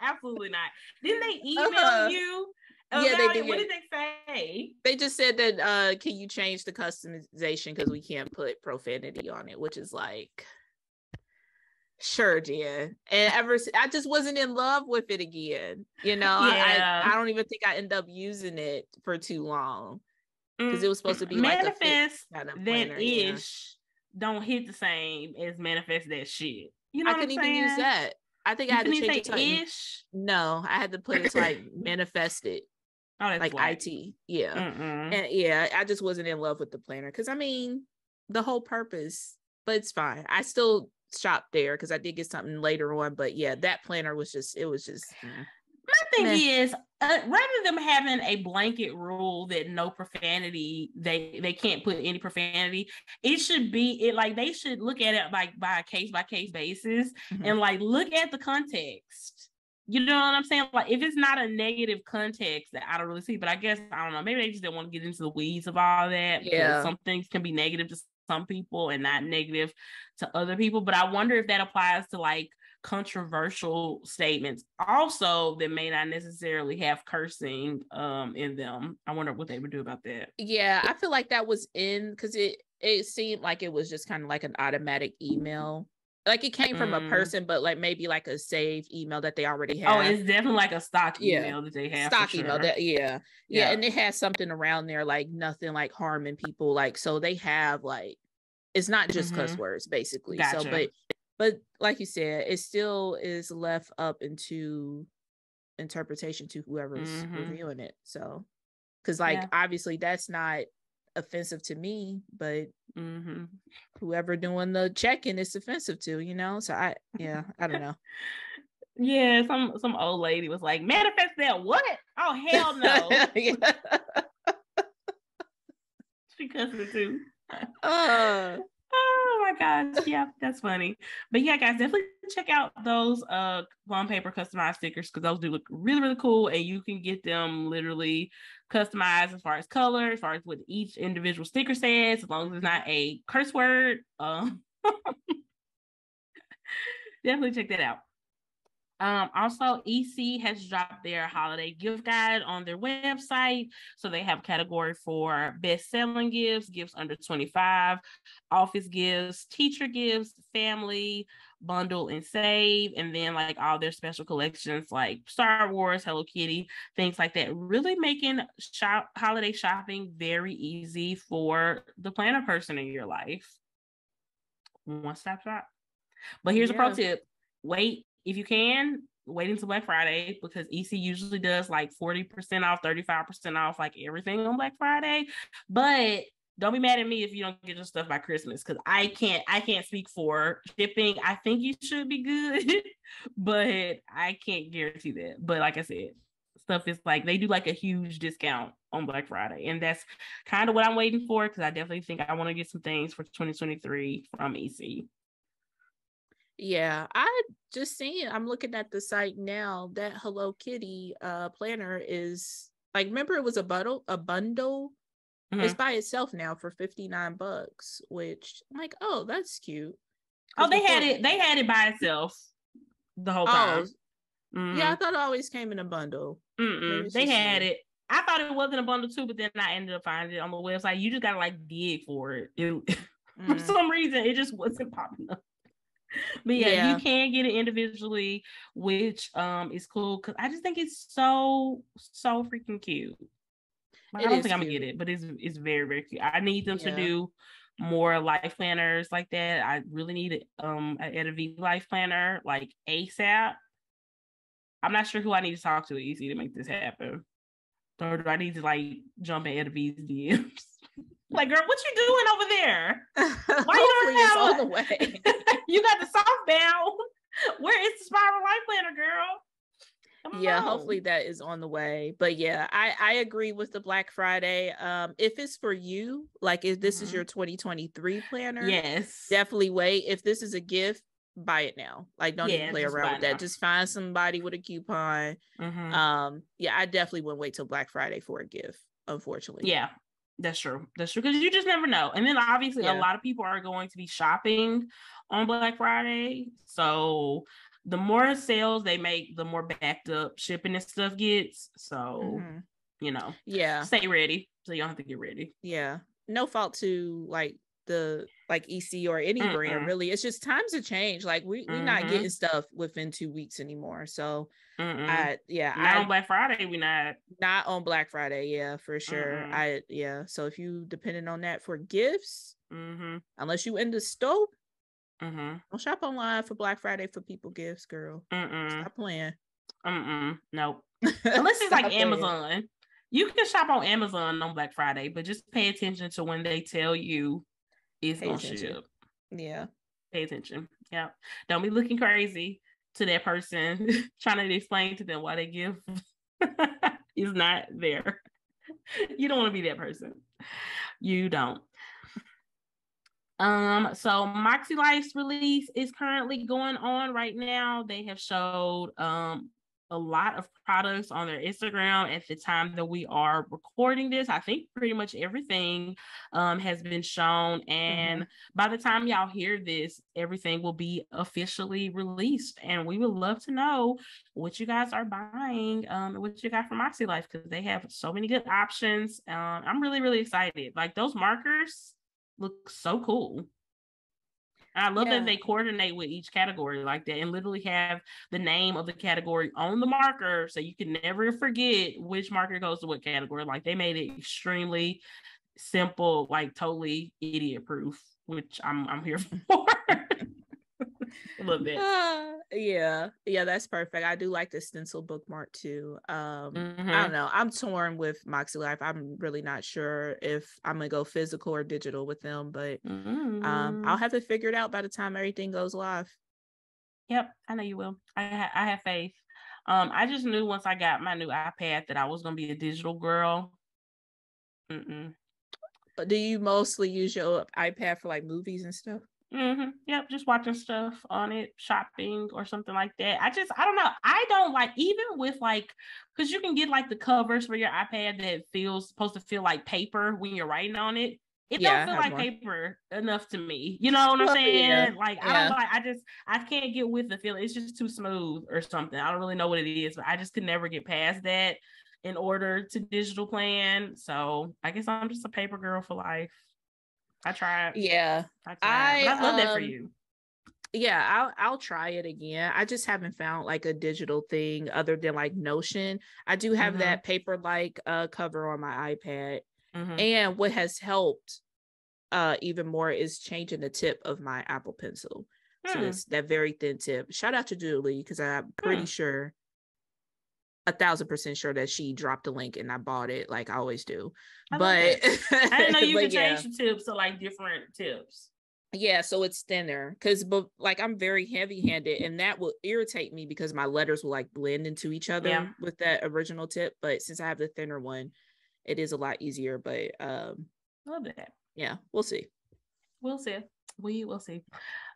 absolutely not. Didn't they email you? Yeah, they did. What did they say? They just said that can you change the customization because we can't put profanity on it, which is like, sure, Jen. And I just wasn't in love with it again. You know, I don't even think I ended up using it for too long because it was supposed to be manifest like a kind of planner, that ish don't hit the same as manifest that shit. You know, I couldn't even use that. I think I had to change it to ish. No, I had to put it like manifested. Oh, that's like white. IT. Yeah. And yeah, I just wasn't in love with the planner because I mean the whole purpose, but it's fine. I still shop there because I did get something later on, but yeah, that planner was just my thing is rather than having a blanket rule that no profanity, they can't put any profanity, it should be like they should look at it like by a case-by-case basis and like look at the context. You know what I'm saying? Like if it's not a negative context that I don't really see, but I guess I don't know, maybe they just didn't want to get into the weeds of all that. Yeah, some things can be negative to some people and not negative to other people, but I wonder if that applies to like controversial statements also that may not necessarily have cursing in them. I wonder what they would do about that. Yeah, I feel like that was in because it seemed like it was just kind of like an automatic email. Like it came from a person, but like maybe like a saved email that they already have. Oh, it's definitely like a stock email that they have. Stock email that yeah. And it has something around there like nothing like harming people. Like so they have like it's not just cuss words basically. Gotcha. So but like you said, it still is left up into interpretation to whoever's reviewing it. So because like obviously that's not offensive to me, but whoever doing the check-in is offensive to, you know. So I don't know. Yeah, some old lady was like, manifest that what? Oh hell no. She cussing too. Uh Oh my gosh. Yeah, that's funny. But yeah, guys, definitely check out those Plum Paper customized stickers because those do look really, really cool. And you can get them literally customized as far as color, as far as what each individual sticker says, as long as it's not a curse word. Definitely check that out. Also, EC has dropped their holiday gift guide on their website. So they have a category for best-selling gifts, gifts under 25, office gifts, teacher gifts, family, bundle and save, and then like all their special collections like Star Wars, Hello Kitty, things like that. Really making holiday shopping very easy for the planner person in your life. One-stop shop. But here's a pro tip. Wait, if you can, wait until Black Friday because EC usually does like 40% off, 35% off, like everything on Black Friday. But don't be mad at me if you don't get your stuff by Christmas because I can't speak for shipping. I think you should be good, but I can't guarantee that. But like I said, stuff is like they do like a huge discount on Black Friday. And that's kind of what I'm waiting for because I definitely think I want to get some things for 2023 from EC. Yeah, I just seen, I'm looking at the site now, that Hello Kitty planner is like, remember it was a bundle? Mm-hmm. It's by itself now for $59, which I'm like, oh, that's cute. Oh, they had it by itself the whole time. Mm-hmm. Yeah, I thought it always came in a bundle. They had it. I thought it wasn't a bundle too, but then I ended up finding it on the website. You just gotta like dig for it. For some reason, it just wasn't popping up. But yeah, you can get it individually, which is cool because I just think it's so freaking cute. Like, I don't think I'm gonna get it, but it's very, very cute. I need them to do more life planners like that. I really need an Ediv life planner like ASAP. I'm not sure who I need to talk to at EC to make this happen. Or do I need to like jump in Ediv's DMs? Like, girl, what you doing over there? Why you don't have on the way? You got the softbound. Where is the spiral life planner, girl? Yeah, hopefully that is on the way. But yeah, I agree with the Black Friday. If it's for you, like if this is your 2023 planner, yes, definitely wait. If this is a gift, buy it now. Like, don't even play around with that. Just find somebody with a coupon. Yeah, I definitely wouldn't wait till Black Friday for a gift, unfortunately. Yeah, that's true because you just never know. And then obviously a lot of people are going to be shopping on Black Friday, so the more sales they make, the more backed up shipping and stuff gets. So stay ready so you don't have to get ready. Yeah, no fault to like the EC or any brand, really. It's just times have changed. Like we're not getting stuff within 2 weeks anymore. So not on Black Friday. We not on Black Friday. Yeah, for sure. So if you depending on that for gifts, unless you in the store, don't shop online for Black Friday for people gifts, girl. Stop playing. Nope. Unless it's like Amazon. You can shop on Amazon on Black Friday, but just pay attention to when they tell you it's gonna ship. Yeah. Pay attention. Yeah. Don't be looking crazy to that person trying to explain to them why they give is not there. You don't want to be that person. You don't. So Makse Life's release is currently going on right now. They have showed a lot of products on their Instagram at the time that we are recording this. I think pretty much everything has been shown, and by the time y'all hear this, everything will be officially released, and we would love to know what you guys are buying, what you got from Makse Life, because they have so many good options. I'm really, really excited. Like, those markers look so cool. I love that they coordinate with each category like that and literally have the name of the category on the marker so you can never forget which marker goes to what category. Like, they made it extremely simple, like totally idiot proof, which I'm here for. I love that. Yeah, that's perfect. I do like the stencil bookmark too. I don't know. I'm torn with Makse Life. I'm really not sure if I'm gonna go physical or digital with them, but I'll have it figured out by the time everything goes live. Yep, I know you will. I have faith. I just knew once I got my new iPad that I was gonna be a digital girl. do you mostly use your iPad for like movies and stuff? Yep, just watching stuff on it, shopping or something like that. I don't know. I don't like, even with like, because you can get like the covers for your iPad that feels supposed to feel like paper when you're writing on it. It Yeah, don't feel like paper enough to me. You know what I'm well, saying? yeah. Like, I don't like, I can't get with the feeling. It's just too smooth or something. I don't really know what it is, but I just could never get past that in order to digital plan. So I guess I'm just a paper girl for life. I tried. Yeah. But I love that for you. Yeah, I'll try it again. I just haven't found like a digital thing other than like Notion. I do have that paper like cover on my iPad. And what has helped even more is changing the tip of my Apple Pencil. So it's that very thin tip. Shout out to Julie, because I'm pretty sure 1,000% sure that she dropped a link and I bought it like I always do. But I didn't know you could change the tips to like different tips. Yeah, so it's thinner because like I'm very heavy-handed and that will irritate me because my letters will like blend into each other with that original tip. But since I have the thinner one, it is a lot easier. But love that. Yeah, we'll see. We'll see. We will see.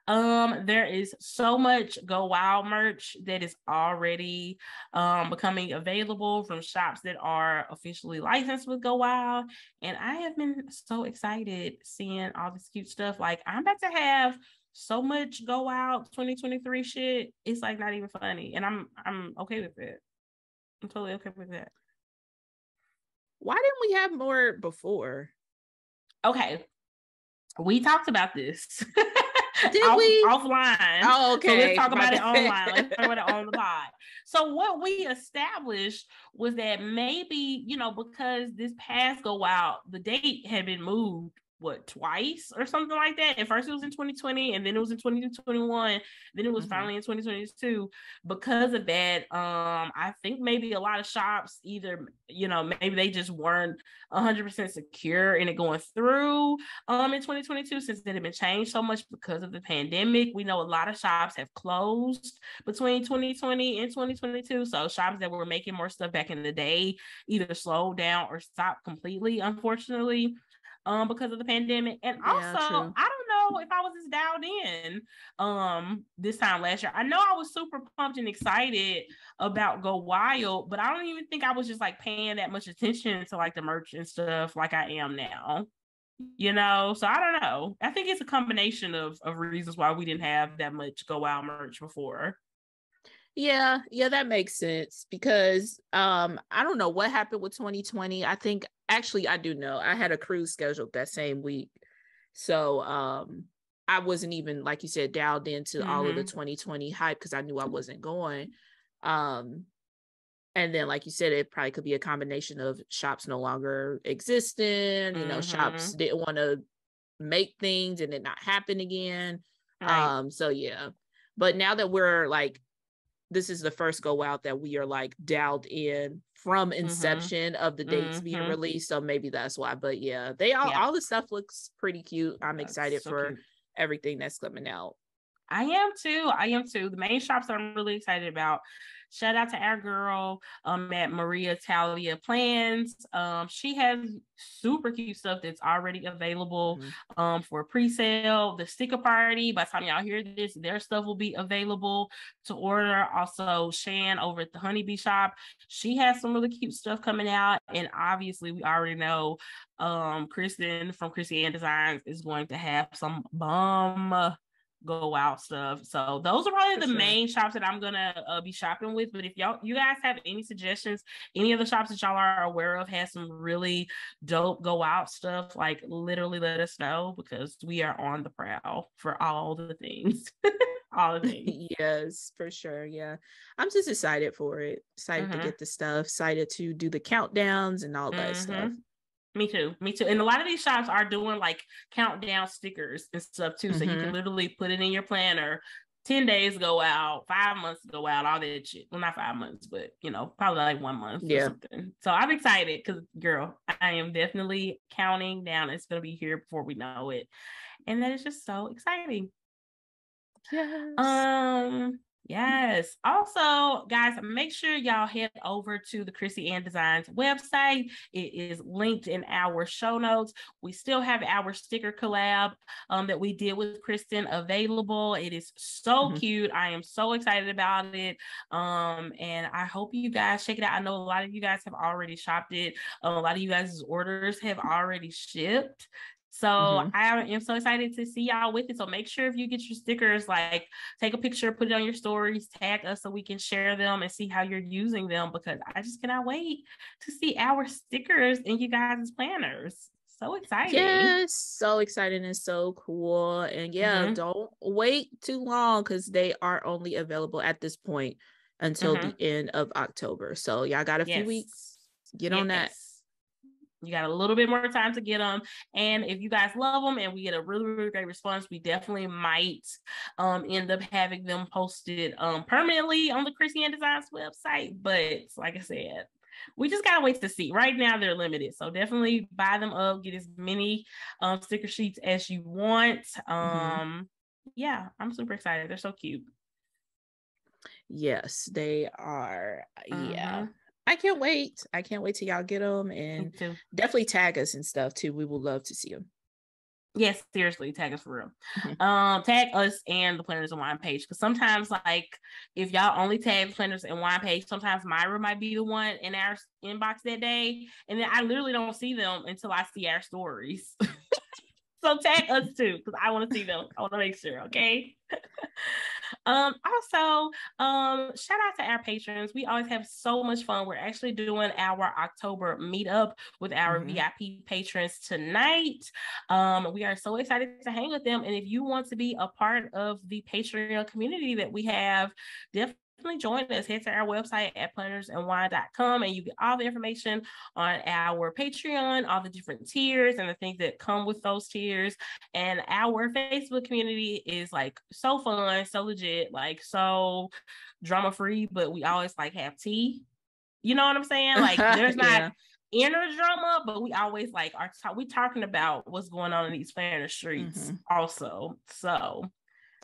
There is so much Go Wild merch that is already becoming available from shops that are officially licensed with Go Wild. And I have been so excited seeing all this cute stuff. Like, I'm about to have so much Go Wild 2023 shit. It's like not even funny. And I'm okay with it. I'm totally okay with that. Why didn't we have more before? Okay. We talked about this. Did we? Offline. Oh, okay. So let's talk about it online. Let's talk about it on the pod. So what we established was that maybe, because this past Go Wild, the date had been moved, twice or something like that. At first it was in 2020 and then it was in 2021. Then it was finally in 2022. Because of that, I think maybe a lot of shops either, maybe they just weren't 100% secure in it going through in 2022, since it had been changed so much because of the pandemic. We know a lot of shops have closed between 2020 and 2022. So shops that were making more stuff back in the day either slowed down or stopped completely, unfortunately. Because of the pandemic. And also, true. I don't know if I was as dialed in this time last year. I know I was super pumped and excited about Go Wild, but I don't even think I was just like paying that much attention to like the merch and stuff like I am now. So I don't know. I think it's a combination of reasons why we didn't have that much Go Wild merch before. Yeah, that makes sense because I don't know what happened with 2020. I think actually I do know. I had a cruise scheduled that same week. So I wasn't even, like you said, dialed into all of the 2020 hype because I knew I wasn't going. And then, like you said, it probably could be a combination of shops no longer existing, shops didn't want to make things and it not happen again. Right. So yeah. But now that we're like, this is the first Go Wild that we are like dialed in from inception of the dates being released. So maybe that's why. But yeah, all the stuff looks pretty cute. I'm excited for everything that's coming out. I am too. The main shops that I'm really excited about. Shout out to our girl at Maria Talia Plans. She has super cute stuff that's already available for pre-sale. The sticker party, by the time y'all hear this, their stuff will be available to order. Also, Shan over at the Honeybee Shop, she has some really cute stuff coming out. And obviously, we already know Kristen from Chrissy Ann Designs is going to have some bomb Go Wild stuff. So those are probably the main shops that I'm gonna be shopping with. But if you guys have any suggestions, any of the shops that y'all are aware of has some really dope Go Wild stuff, like literally let us know, because we are on the prowl for all the things. All the things. Yes, for sure. Yeah, I'm just excited for it. Excited to get the stuff. Excited to do the countdowns and all that stuff. Me too. And a lot of these shops are doing like countdown stickers and stuff too. So you can literally put it in your planner. 10 days go out, 5 months go out, all that shit. Well, not 5 months, but probably like 1 month or something. So I'm excited because, girl, I am definitely counting down. It's going to be here before we know it. And that is just so exciting. Yes. Yes. Also, guys, make sure y'all head over to the Chrissy Ann Designs website. It is linked in our show notes. We still have our sticker collab that we did with Kristen available. It is so cute. I am so excited about it. And I hope you guys check it out. I know a lot of you guys have already shopped it. A lot of you guys' orders have already shipped. So I am so excited to see y'all with it. So make sure if you get your stickers, like take a picture, put it on your stories, tag us so we can share them and see how you're using them, because I just cannot wait to see our stickers in you guys' planners. So exciting. Yes, so exciting and so cool. And don't wait too long, because they are only available at this point until the end of October. So y'all got a few weeks. Get on that. You got a little bit more time to get them. And if you guys love them and we get a really, really great response, we definitely might end up having them posted permanently on the Chrissy Ann Designs website. But like I said, we just gotta wait to see. Right now they're limited, so definitely buy them up, get as many sticker sheets as you want. Yeah, I'm super excited. They're so cute. Yes, they are. Yeah, I can't wait. I can't wait till y'all get them, and definitely tag us and stuff too. We would love to see them. Yes, seriously, tag us for real. Tag us and the Planners and Wine page, because sometimes, like, if y'all only tag the Planners and Wine page, sometimes Myra might be the one in our inbox that day, and then I literally don't see them until I see our stories. So tag us too, because I want to see them. I want to make sure, okay? Also, shout out to our patrons. We always have so much fun. We're actually doing our October meetup with our VIP patrons tonight. We are so excited to hang with them. And if you want to be a part of the Patreon community that we have, definitely join us. Head to our website at plannersandwine.com and you get all the information on our Patreon, all the different tiers and the things that come with those tiers. And our Facebook community is like so fun, so legit, like so drama free, but we always like have tea. You know what I'm saying? Like there's not inner drama, but we always like we talking about what's going on in these Planner streets also. So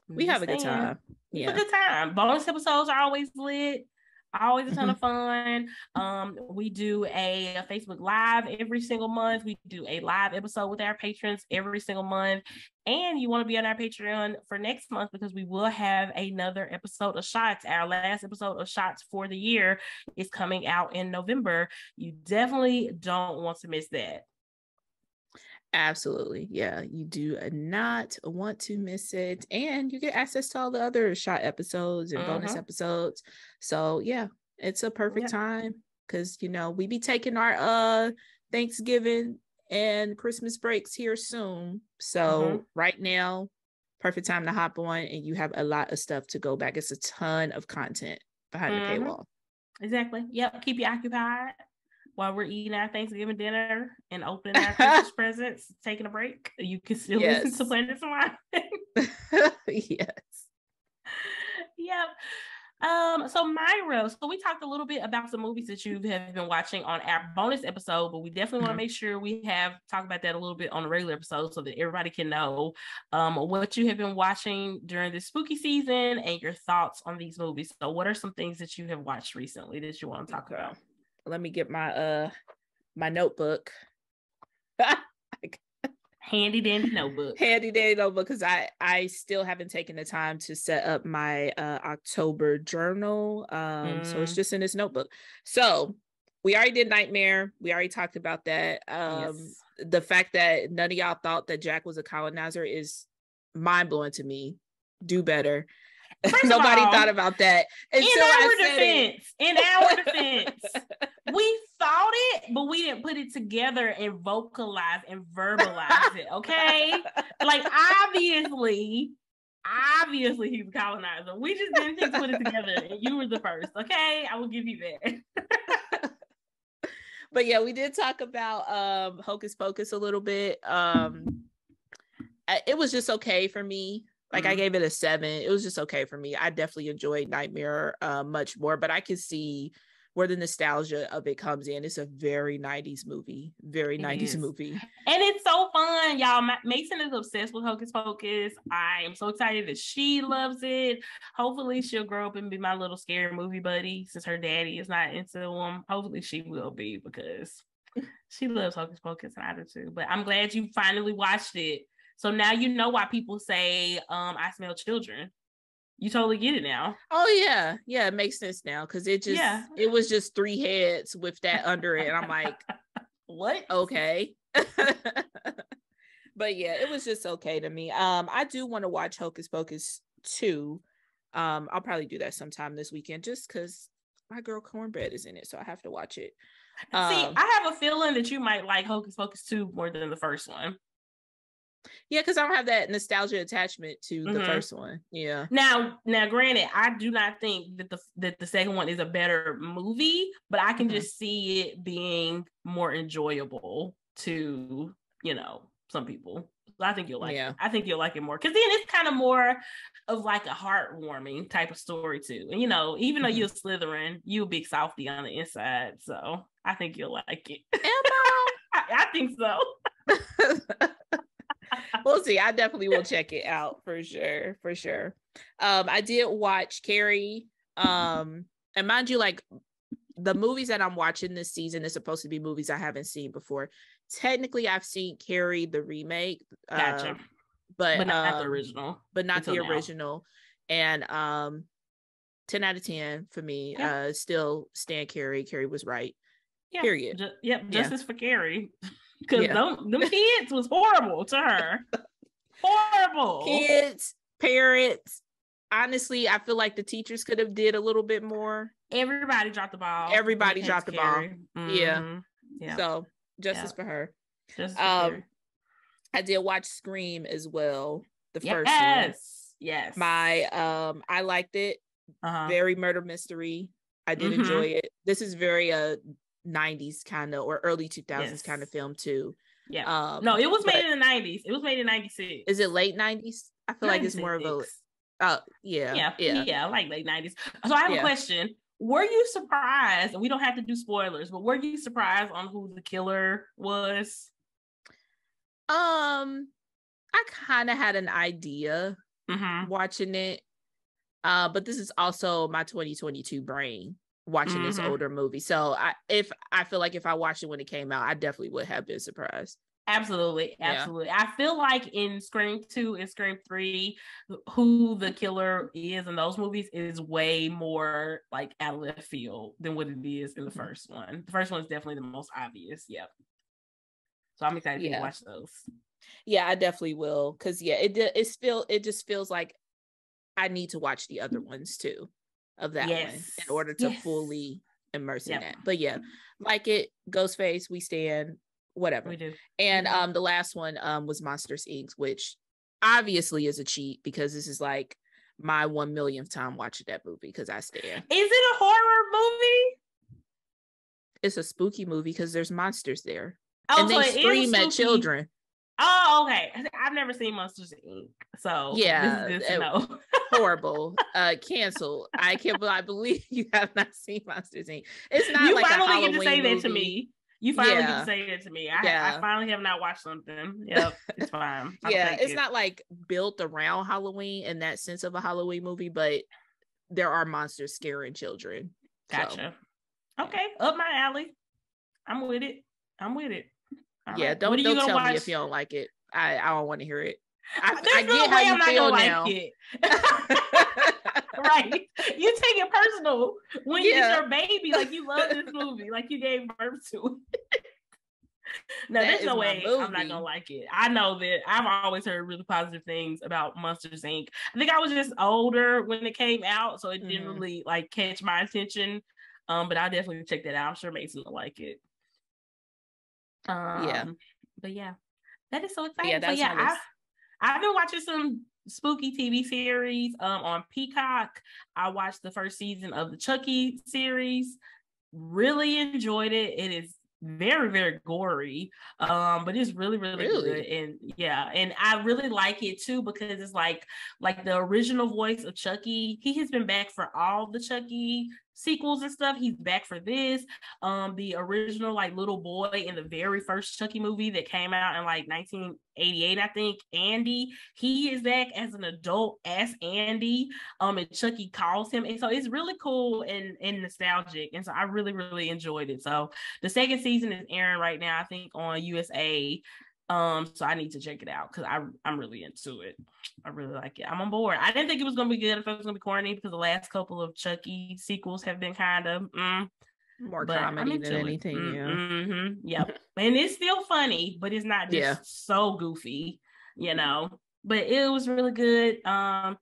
we have a good time. It's a good time. Bonus episodes are always lit. Always a ton of fun. We do a Facebook Live every single month. We do a live episode with our patrons every single month. And you want to be on our Patreon for next month, because we will have another episode of Shots. Our last episode of Shots for the year is coming out in November. You definitely don't want to miss that. Absolutely. Yeah, you do not want to miss it. And you get access to all the other shot episodes and bonus episodes. So yeah, it's a perfect time, because you know we be taking our Thanksgiving and Christmas breaks here soon. So right now, perfect time to hop on, and you have a lot of stuff to go back. It's a ton of content behind the paywall. Exactly. Yep. Keep you occupied while we're eating our Thanksgiving dinner and opening our Christmas presents, taking a break. You can still listen to Planners and Wine. Yes. Yep. So Myra, so we talked a little bit about some movies that you have been watching on our bonus episode, but we definitely want to make sure we have talked about that a little bit on the regular episode so that everybody can know what you have been watching during this spooky season and your thoughts on these movies. So what are some things that you have watched recently that you want to talk about? Let me get my my notebook. Handy dandy notebook, because I still haven't taken the time to set up my October journal. So it's just in this notebook. So we already did Nightmare. We already talked about that. The fact that none of y'all thought that Jack was a colonizer is mind-blowing to me. Do better. Nobody thought about that. In our defense, we thought it, but we didn't put it together and vocalize and verbalize it. Okay, like obviously he's a colonizer. We just didn't think to put it together, and you were the first. Okay, I will give you that. But yeah, we did talk about Hocus Pocus a little bit. It was just okay for me. Like I gave it a 7. It was just okay for me. I definitely enjoyed Nightmare much more, but I can see where the nostalgia of it comes in. It's a very 90s movie, movie. And it's so fun. fun, y'all. Mason is obsessed with Hocus Pocus. I am so excited that she loves it. Hopefully she'll grow up and be my little scary movie buddy since her daddy is not into them. Hopefully she will be, because she loves Hocus Pocus and I do too. But I'm glad you finally watched it. So now you know why people say I smell children. You totally get it now. Oh yeah. Yeah, it makes sense now, because it was just 3 heads with that under it. And I'm like, what? Okay. But yeah, it was just okay to me. I do want to watch Hocus Pocus 2. I'll probably do that sometime this weekend, just because my girl Cornbread is in it, so I have to watch it. See, I have a feeling that you might like Hocus Pocus 2 more than the first one. Yeah, because I don't have that nostalgia attachment to the first one. Yeah. Now, granted, I do not think that the second one is a better movie, but I can just see it being more enjoyable to, some people. So I think you'll like it. I think you'll like it more, because then it's kind of more of like a heartwarming type of story too. And even though you're Slytherin, you're a big softie on the inside, so I think you'll like it. Am I? I think so. We'll see. I definitely will check it out for sure. I did watch Carrie. And mind you, like, the movies that I'm watching this season is supposed to be movies I haven't seen before. Technically, I've seen Carrie the remake. Gotcha. But not the original. But not the original. And 10 out of 10 for me. Still stand Carrie. Carrie was right. Yeah. Period. Justice for Carrie. Because them kids was horrible to her. Horrible. Kids, parents. Honestly, I feel like the teachers could have did a little bit more. Everybody dropped the ball. Everybody dropped the ball. Mm-hmm. Yeah. So justice for her. Justice for her. I did watch Scream as well. The first one. Yes. I liked it. Very murder mystery. I did enjoy it. This is very 90s kind of, or early 2000s kind of film too. Yeah. No, it was made in the 90s. It was made in 96. Is it late 90s? I feel 96. Like it's more of a yeah, like late 90s. So I have a question. Were you surprised, and we don't have to do spoilers, but were you surprised on who the killer was? I kind of had an idea watching it. But this is also my 2022 brain watching this older movie. So I feel like if I watched it when it came out, I definitely would have been surprised. Absolutely. I feel like in Scream 2 and Scream 3, who the killer is in those movies is way more like out of left field than what it is in the first one. The first one is definitely the most obvious. Yep. So I'm excited to watch those. Yeah, I definitely will, because it just feels like I need to watch the other ones too of that one in order to fully immerse in that. But like it, Ghostface, we stand, whatever. We do. And the last one was Monsters Inc., which obviously is a cheat, because this is like my 1 millionth time watching that movie, because I stand. Is it a horror movie? It's a spooky movie because there's monsters there. Oh, and they scream at children. Oh, okay. I've never seen Monsters Inc. So this is good to know. Horrible. Cancel. I believe you have not seen Monsters Inc. It's not you like finally a Halloween get to say movie. That to me. You finally get to say that to me. I finally have not watched something. Yep, it's fine. It's not like built around Halloween in that sense of a Halloween movie, but there are monsters scaring children. Gotcha. So, okay, up my alley. I'm with it. All right. Don't tell me if you don't like it. I don't want to hear it. I get how you feel now. Like it. Right. You take it personal when it's your baby. Like, you love this movie. Like, you gave birth to it. No, there's no way I'm not gonna like it. I know that I've always heard really positive things about Monsters Inc. I think I was just older when it came out, so it didn't really like catch my attention. But I'll definitely check that out. I'm sure Mason will like it. But yeah, that is so exciting. I've been watching some spooky TV series on Peacock. I watched the first season of the Chucky series. Really enjoyed it. It is very, very gory, but it's really, really good. And I really like it too, because it's like the original voice of Chucky. He has been back for all the Chucky sequels and stuff. He's back for this. The original like little boy in the very first Chucky movie that came out in like 1988, I think, Andy, he is back as an adult as Andy. And Chucky calls him, and so it's really cool and nostalgic, and so I really, really enjoyed it. So the second season is airing right now, I think, on USA. So I need to check it out because I'm really into it. I really like it. I'm on board. I didn't think it was gonna be good. I thought it was gonna be corny because the last couple of Chucky sequels have been kind of more comedy than anything. Yep. And it's still funny, but it's not just so goofy, But it was really good. I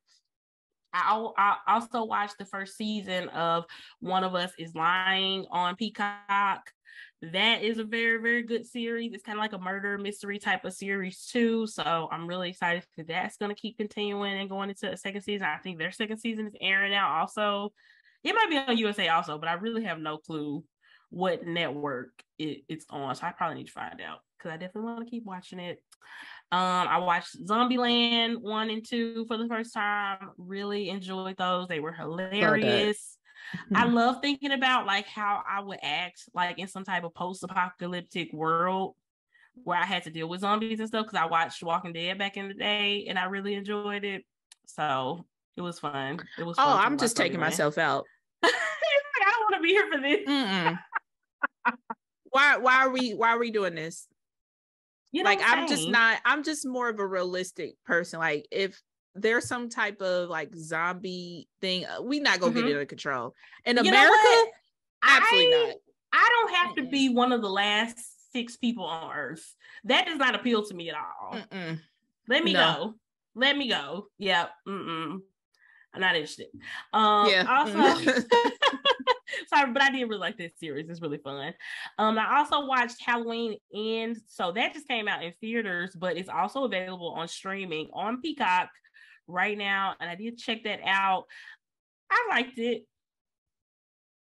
also watched the first season of One of Us is Lying on Peacock. That is a very, very good series. It's kind of like a murder mystery type of series too. So I'm really excited for that's going to keep continuing and going into a second season. I think their second season is airing out also. It might be on USA also, but I really have no clue what network it's on. So I probably need to find out because I definitely want to keep watching it. I watched Zombieland 1 and 2 for the first time. Really enjoyed those. They were hilarious. I love thinking about like how I would act like in some type of post-apocalyptic world where I had to deal with zombies and stuff because I watched Walking Dead back in the day and I really enjoyed it. So it was fun. It was fun. I'm just taking myself out. I don't want to be here for this. Why are we doing this? I'm just more of a realistic person. Like if there's some type of like zombie thing, we not gonna get it under control. In America, absolutely not. I don't have to be one of the last 6 people on Earth. That does not appeal to me at all. Let me go. Let me go. Yep. I'm not interested. Also, sorry, but I did really like this series. It's really fun. I also watched Halloween Ends. So that just came out in theaters, but it's also available on streaming on Peacock right now, and I did check that out. I liked it.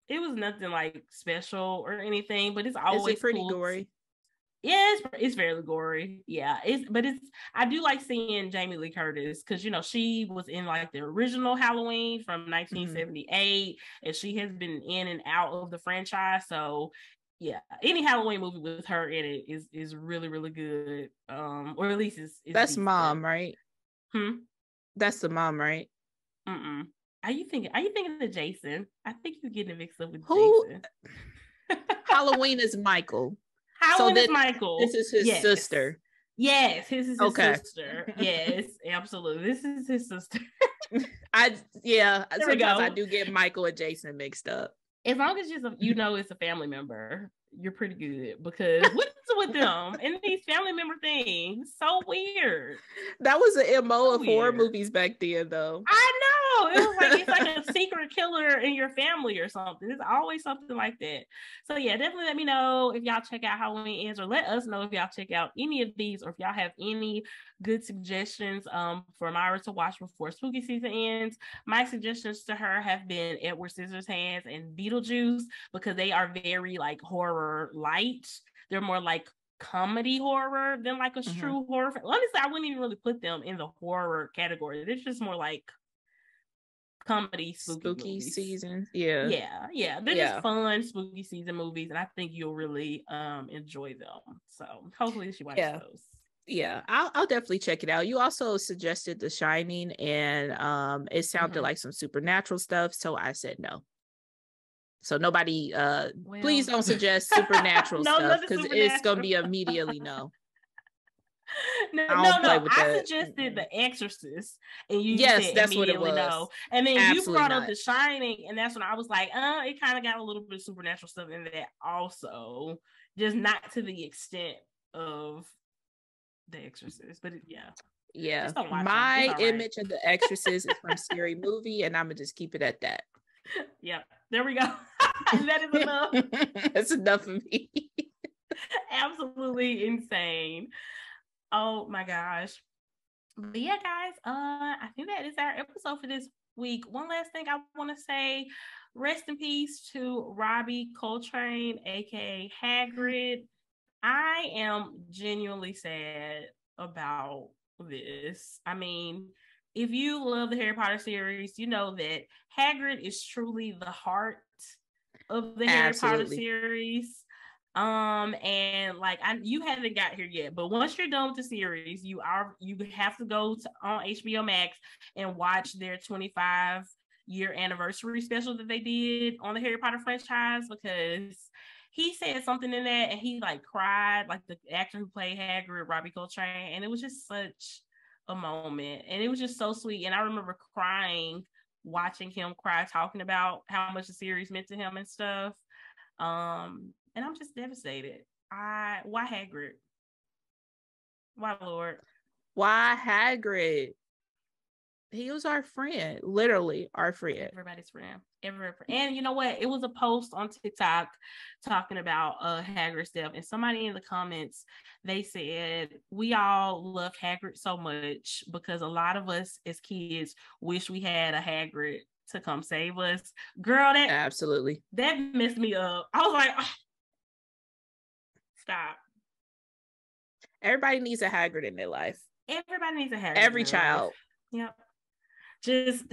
It was nothing like special or anything, but it's always pretty cool. Gory. Yeah, it's fairly gory. Yeah, I do like seeing Jamie Lee Curtis because she was in like the original Halloween from 1978, and she has been in and out of the franchise. So yeah, any Halloween movie with her in it is really, really good. Or at least it's that's decent. Mom, right? That's the mom, right? Are you thinking of Jason? I think you're getting mixed up with Who? Jason. Halloween is Michael. Halloween is Michael. This is his sister. Yes, his is his sister. Yes, absolutely. This is his sister. Sometimes I do get Michael and Jason mixed up. As long as it's a family member, you're pretty good because what's with them and these family member things? So weird. That was the MO of horror movies back then, though. I know. It was like it's like a secret killer in your family or something. It's always something like that. So yeah, definitely let me know if y'all check out Halloween Ends, or let us know if y'all check out any of these, or if y'all have any good suggestions for Myra to watch before spooky season ends. My suggestions to her have been Edward Scissorhands and Beetlejuice because they are very like horror light. They're more like comedy horror than like a true horror. Honestly, I wouldn't even really put them in the horror category. They're just more like comedy spooky season. They're just fun spooky season movies, and I think you'll really enjoy them. So hopefully she watches those. I'll definitely check it out. You also suggested The Shining, and it sounded like some supernatural stuff, so I said no. So nobody please don't suggest supernatural stuff because it's gonna be immediately no. I suggested The Exorcist, and you said that's what it was. No. And then you brought up The Shining, and that's when I was like, it kind of got a little bit of supernatural stuff in that also, just not to the extent of The Exorcist, but my image of The Exorcist is from Scary Movie, and I'm gonna just keep it at that. Yep, there we go. That is enough. That's enough of me. Absolutely insane. Oh my gosh. But yeah, guys, I think that is our episode for this week. One last thing I want to say, rest in peace to Robbie Coltrane, aka Hagrid. I am genuinely sad about this. I mean, if you love the Harry Potter series, you know that Hagrid is truly the heart of the Harry Potter series. And like you haven't got here yet, but once you're done with the series, you have to go on HBO Max and watch their 25-year anniversary special that they did on the Harry Potter franchise, because he said something in that and he like cried, like the actor who played Hagrid, Robbie Coltrane, and it was just such a moment, and it was just so sweet. And I remember crying watching him cry, talking about how much the series meant to him and stuff. And I'm just devastated. Why Hagrid? Why Lord? Why Hagrid? He was our friend, literally our friend. Everybody's friend. And you know what? It was a post on TikTok talking about Hagrid's death, and somebody in the comments, they said, we all love Hagrid so much because a lot of us as kids wish we had a Hagrid to come save us. Girl, that absolutely, that messed me up. I was like, oh, stop. Everybody needs a Hagrid in their life. Everybody needs a Hagrid. Every child. Yep. Just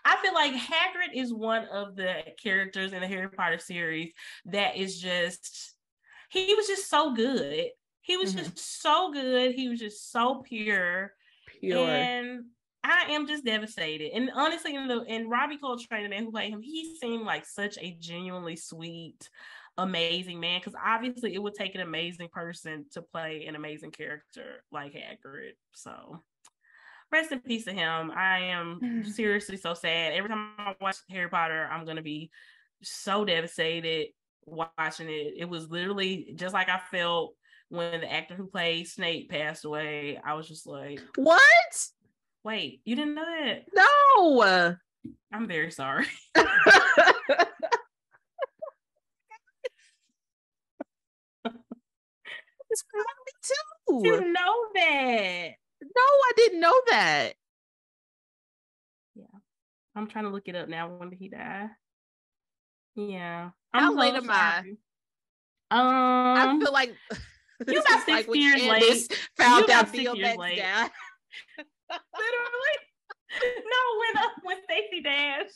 I feel like Hagrid is one of the characters in the Harry Potter series that is just, he was just so good. He was just so good. He was just so pure. And I am just devastated. And honestly, in Robbie Coltrane, the man who played him, he seemed like such a genuinely sweet, amazing man, because obviously it would take an amazing person to play an amazing character like Hagrid. So rest in peace to him. I am seriously so sad. Every time I watch Harry Potter, I'm going to be so devastated watching it. It was literally just like I felt when the actor who played Snape passed away. I was just like, what? Wait, you didn't know that? No. I'm very sorry. It's me too. You know that. No, I didn't know that. Yeah. I'm trying to look it up now. When did he die? Yeah. How late am I? I feel like you about 6 years late. Found out DMX died. Literally. No, when Stacey Dash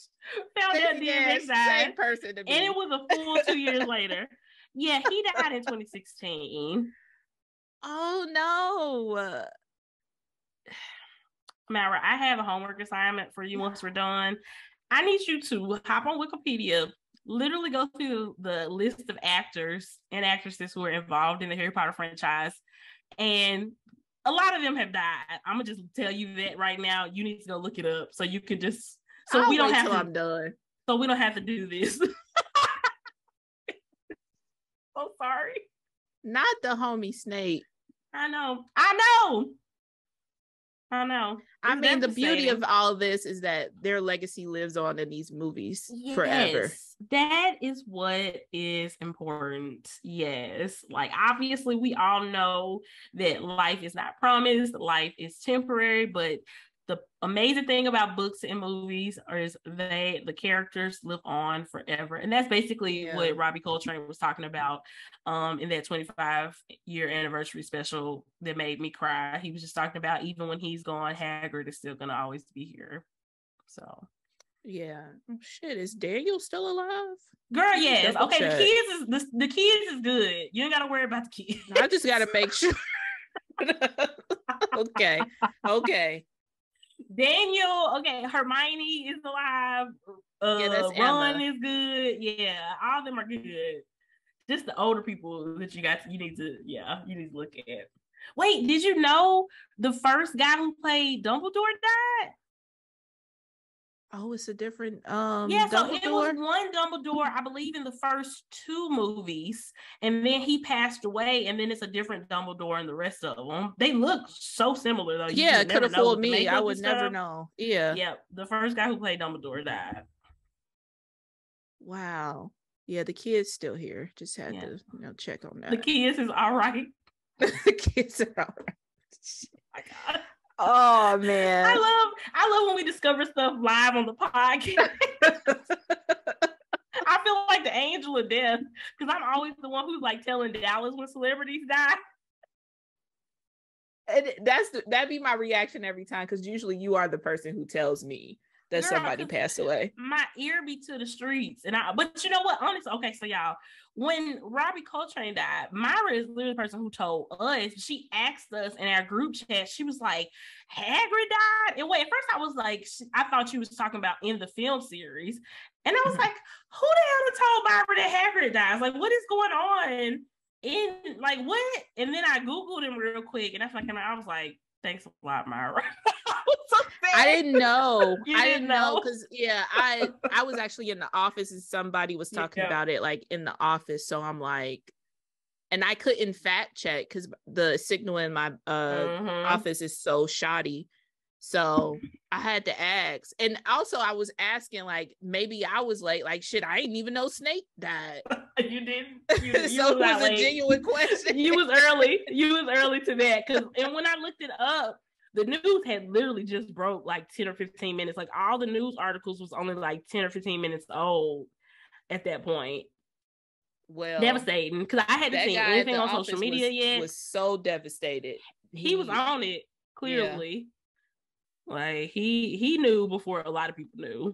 found out DMX died. Same person to me. And it was a full 2 years later. Yeah, he died in 2016. Oh no. Myra, I have a homework assignment for you once we're done. I need you to hop on Wikipedia, literally go through the list of actors and actresses who are involved in the Harry Potter franchise. And a lot of them have died. I'm going to just tell you that right now. You need to go look it up so you can just, so we don't have to, I'm done. So we don't have to do this. So sorry. Not the homie Snape. I know. I mean, the beauty of all of this is that their legacy lives on in these movies forever. That is what is important. Yes. Like, obviously, we all know that life is not promised, life is temporary, but the amazing thing about books and movies is the characters live on forever. And that's basically what Robbie Coltrane was talking about in that 25-year anniversary special that made me cry. He was just talking about even when he's gone, Hagrid is still going to always be here. So. Yeah. Shit, is Daniel still alive? Girl, yes. Okay, the kids is good. You ain't got to worry about the kids. I just got to make sure. Okay. Daniel, okay, Hermione is alive. That's Ron Emma. is good. Yeah, all of them are good. Just the older people that you need to look at. Wait, did you know the first guy who played Dumbledore died? Oh, it's a different yeah, so Dumbledore? It was one Dumbledore, I believe, in the first 2 movies, and then he passed away, and then it's a different Dumbledore in the rest of them. They look so similar, though. Yeah, it could have fooled me. I would never know. Yeah, the first guy who played Dumbledore died. Wow. Yeah, the kid's still here. Just had to check on that. The kids is all right. The kids are all right. Oh my God. Oh man, I love when we discover stuff live on the podcast. I feel like the angel of death because I'm always the one who's like telling Dallas when celebrities die. And that'd be my reaction every time, because usually you are the person who tells me that somebody passed away. My ear be to the streets. But you know what? Honestly, okay, so y'all, when Robbie Coltrane died, Myra is literally the person who told us. She asked us in our group chat, she was like, Hagrid died? And wait, at first I was like, I thought she was talking about in the film series. And I was like, who the hell told Myra that Hagrid dies? Like, what is going on? Like, what? And then I Googled him real quick, and I was like, thanks a lot, Myra. I didn't know. I didn't know because I was actually in the office and somebody was talking about it like in the office. So I'm like, and I couldn't fact check because the signal in my office is so shoddy. So I had to ask. And also I was asking, like, maybe I was late. Like, shit, I didn't even know Snake died. You didn't. So it was a genuine question. You was early. You was early to that. And when I looked it up, the news had literally just broke like 10 or 15 minutes. Like all the news articles was only like 10 or 15 minutes old at that point. Well, devastating, because I hadn't seen anything on social media yet. Was so devastated. He was on it, clearly. Yeah. Like he knew before a lot of people knew.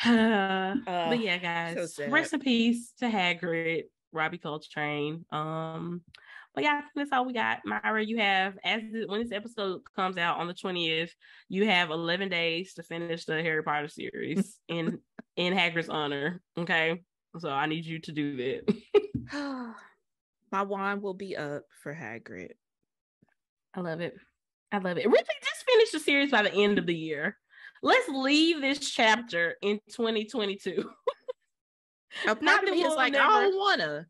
But yeah, guys, so rest in peace to Hagrid, Robbie Coltrane. But yeah, I think that's all we got. Myra, you have, when this episode comes out on the 20th, you have 11 days to finish the Harry Potter series in Hagrid's honor. Okay, so I need you to do that. My wand will be up for Hagrid. I love it. Really, just finish the series by the end of the year. Let's leave this chapter in 2022. Not that it's like, I don't wanna.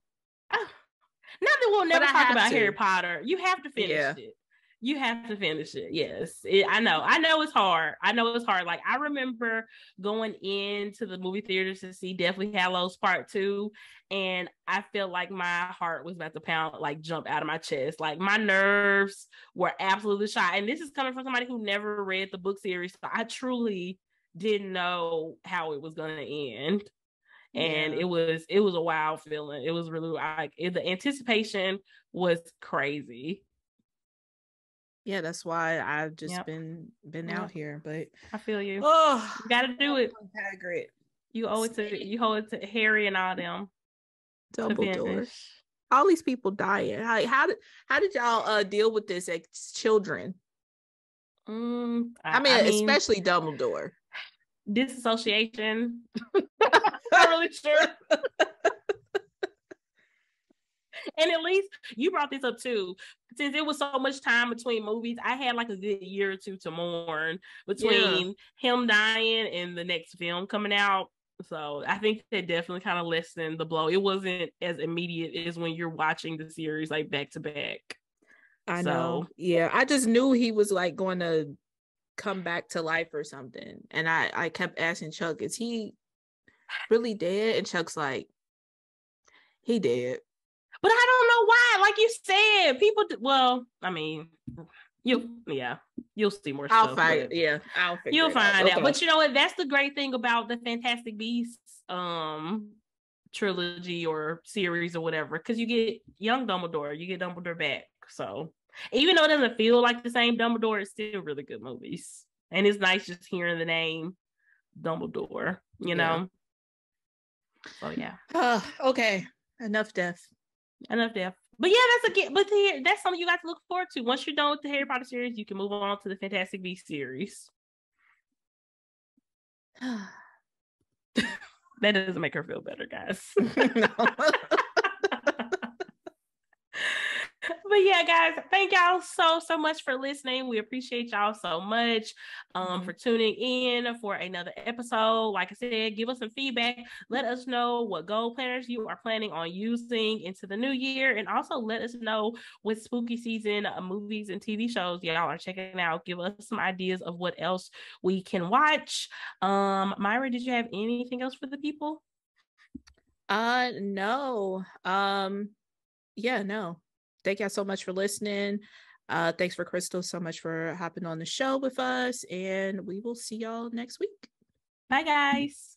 Not that we'll never talk about Harry Potter. You have to finish it. You have to finish it. Yes. I know it's hard. Like, I remember going into the movie theaters to see Deathly Hallows Part 2, and I felt like my heart was about to pound, like jump out of my chest. Like, my nerves were absolutely shot. And this is coming from somebody who never read the book series. So I truly didn't know how it was going to end. And it was a wild feeling. It was really like the anticipation was crazy. Yeah, that's why I've just been out here. But I feel you. Oh, you gotta do it. Hagrid. You owe it to Harry and all them. Dumbledore. All these people dying. How did y'all deal with this as children? I mean, especially Dumbledore. Disassociation. Not really sure. And at least you brought this up too. Since it was so much time between movies, I had like a good year or two to mourn between him dying and the next film coming out. So I think that definitely kind of lessened the blow. It wasn't as immediate as when you're watching the series like back to back. I know. Yeah, I just knew he was like going to come back to life or something. And I kept asking Chuck, is he really dead? And Chuck's like, he dead. But I don't know why. Like you said, people. Well, I mean, you'll see more stuff. I'll figure. You'll find out. But you know what? That's the great thing about the Fantastic Beasts trilogy or series or whatever, because you get young Dumbledore, you get Dumbledore back. So even though it doesn't feel like the same Dumbledore, it's still really good movies, and it's nice just hearing the name Dumbledore. You know. So yeah. Okay. Enough death. But yeah, that's something you got to look forward to. Once you're done with the Harry Potter series, you can move on to the Fantastic Beasts series. That doesn't make her feel better, guys. No. But yeah, guys, thank y'all so much for listening. We appreciate y'all so much for tuning in for another episode. Like I said, give us some feedback. Let us know what goal planners you are planning on using into the new year, and also let us know what spooky season movies and TV shows y'all are checking out. Give us some ideas of what else we can watch. Myra, did you have anything else for the people? No. No. Thank y'all so much for listening. Thanks for Cristal so much for hopping on the show with us, and we will see y'all next week. Bye, guys.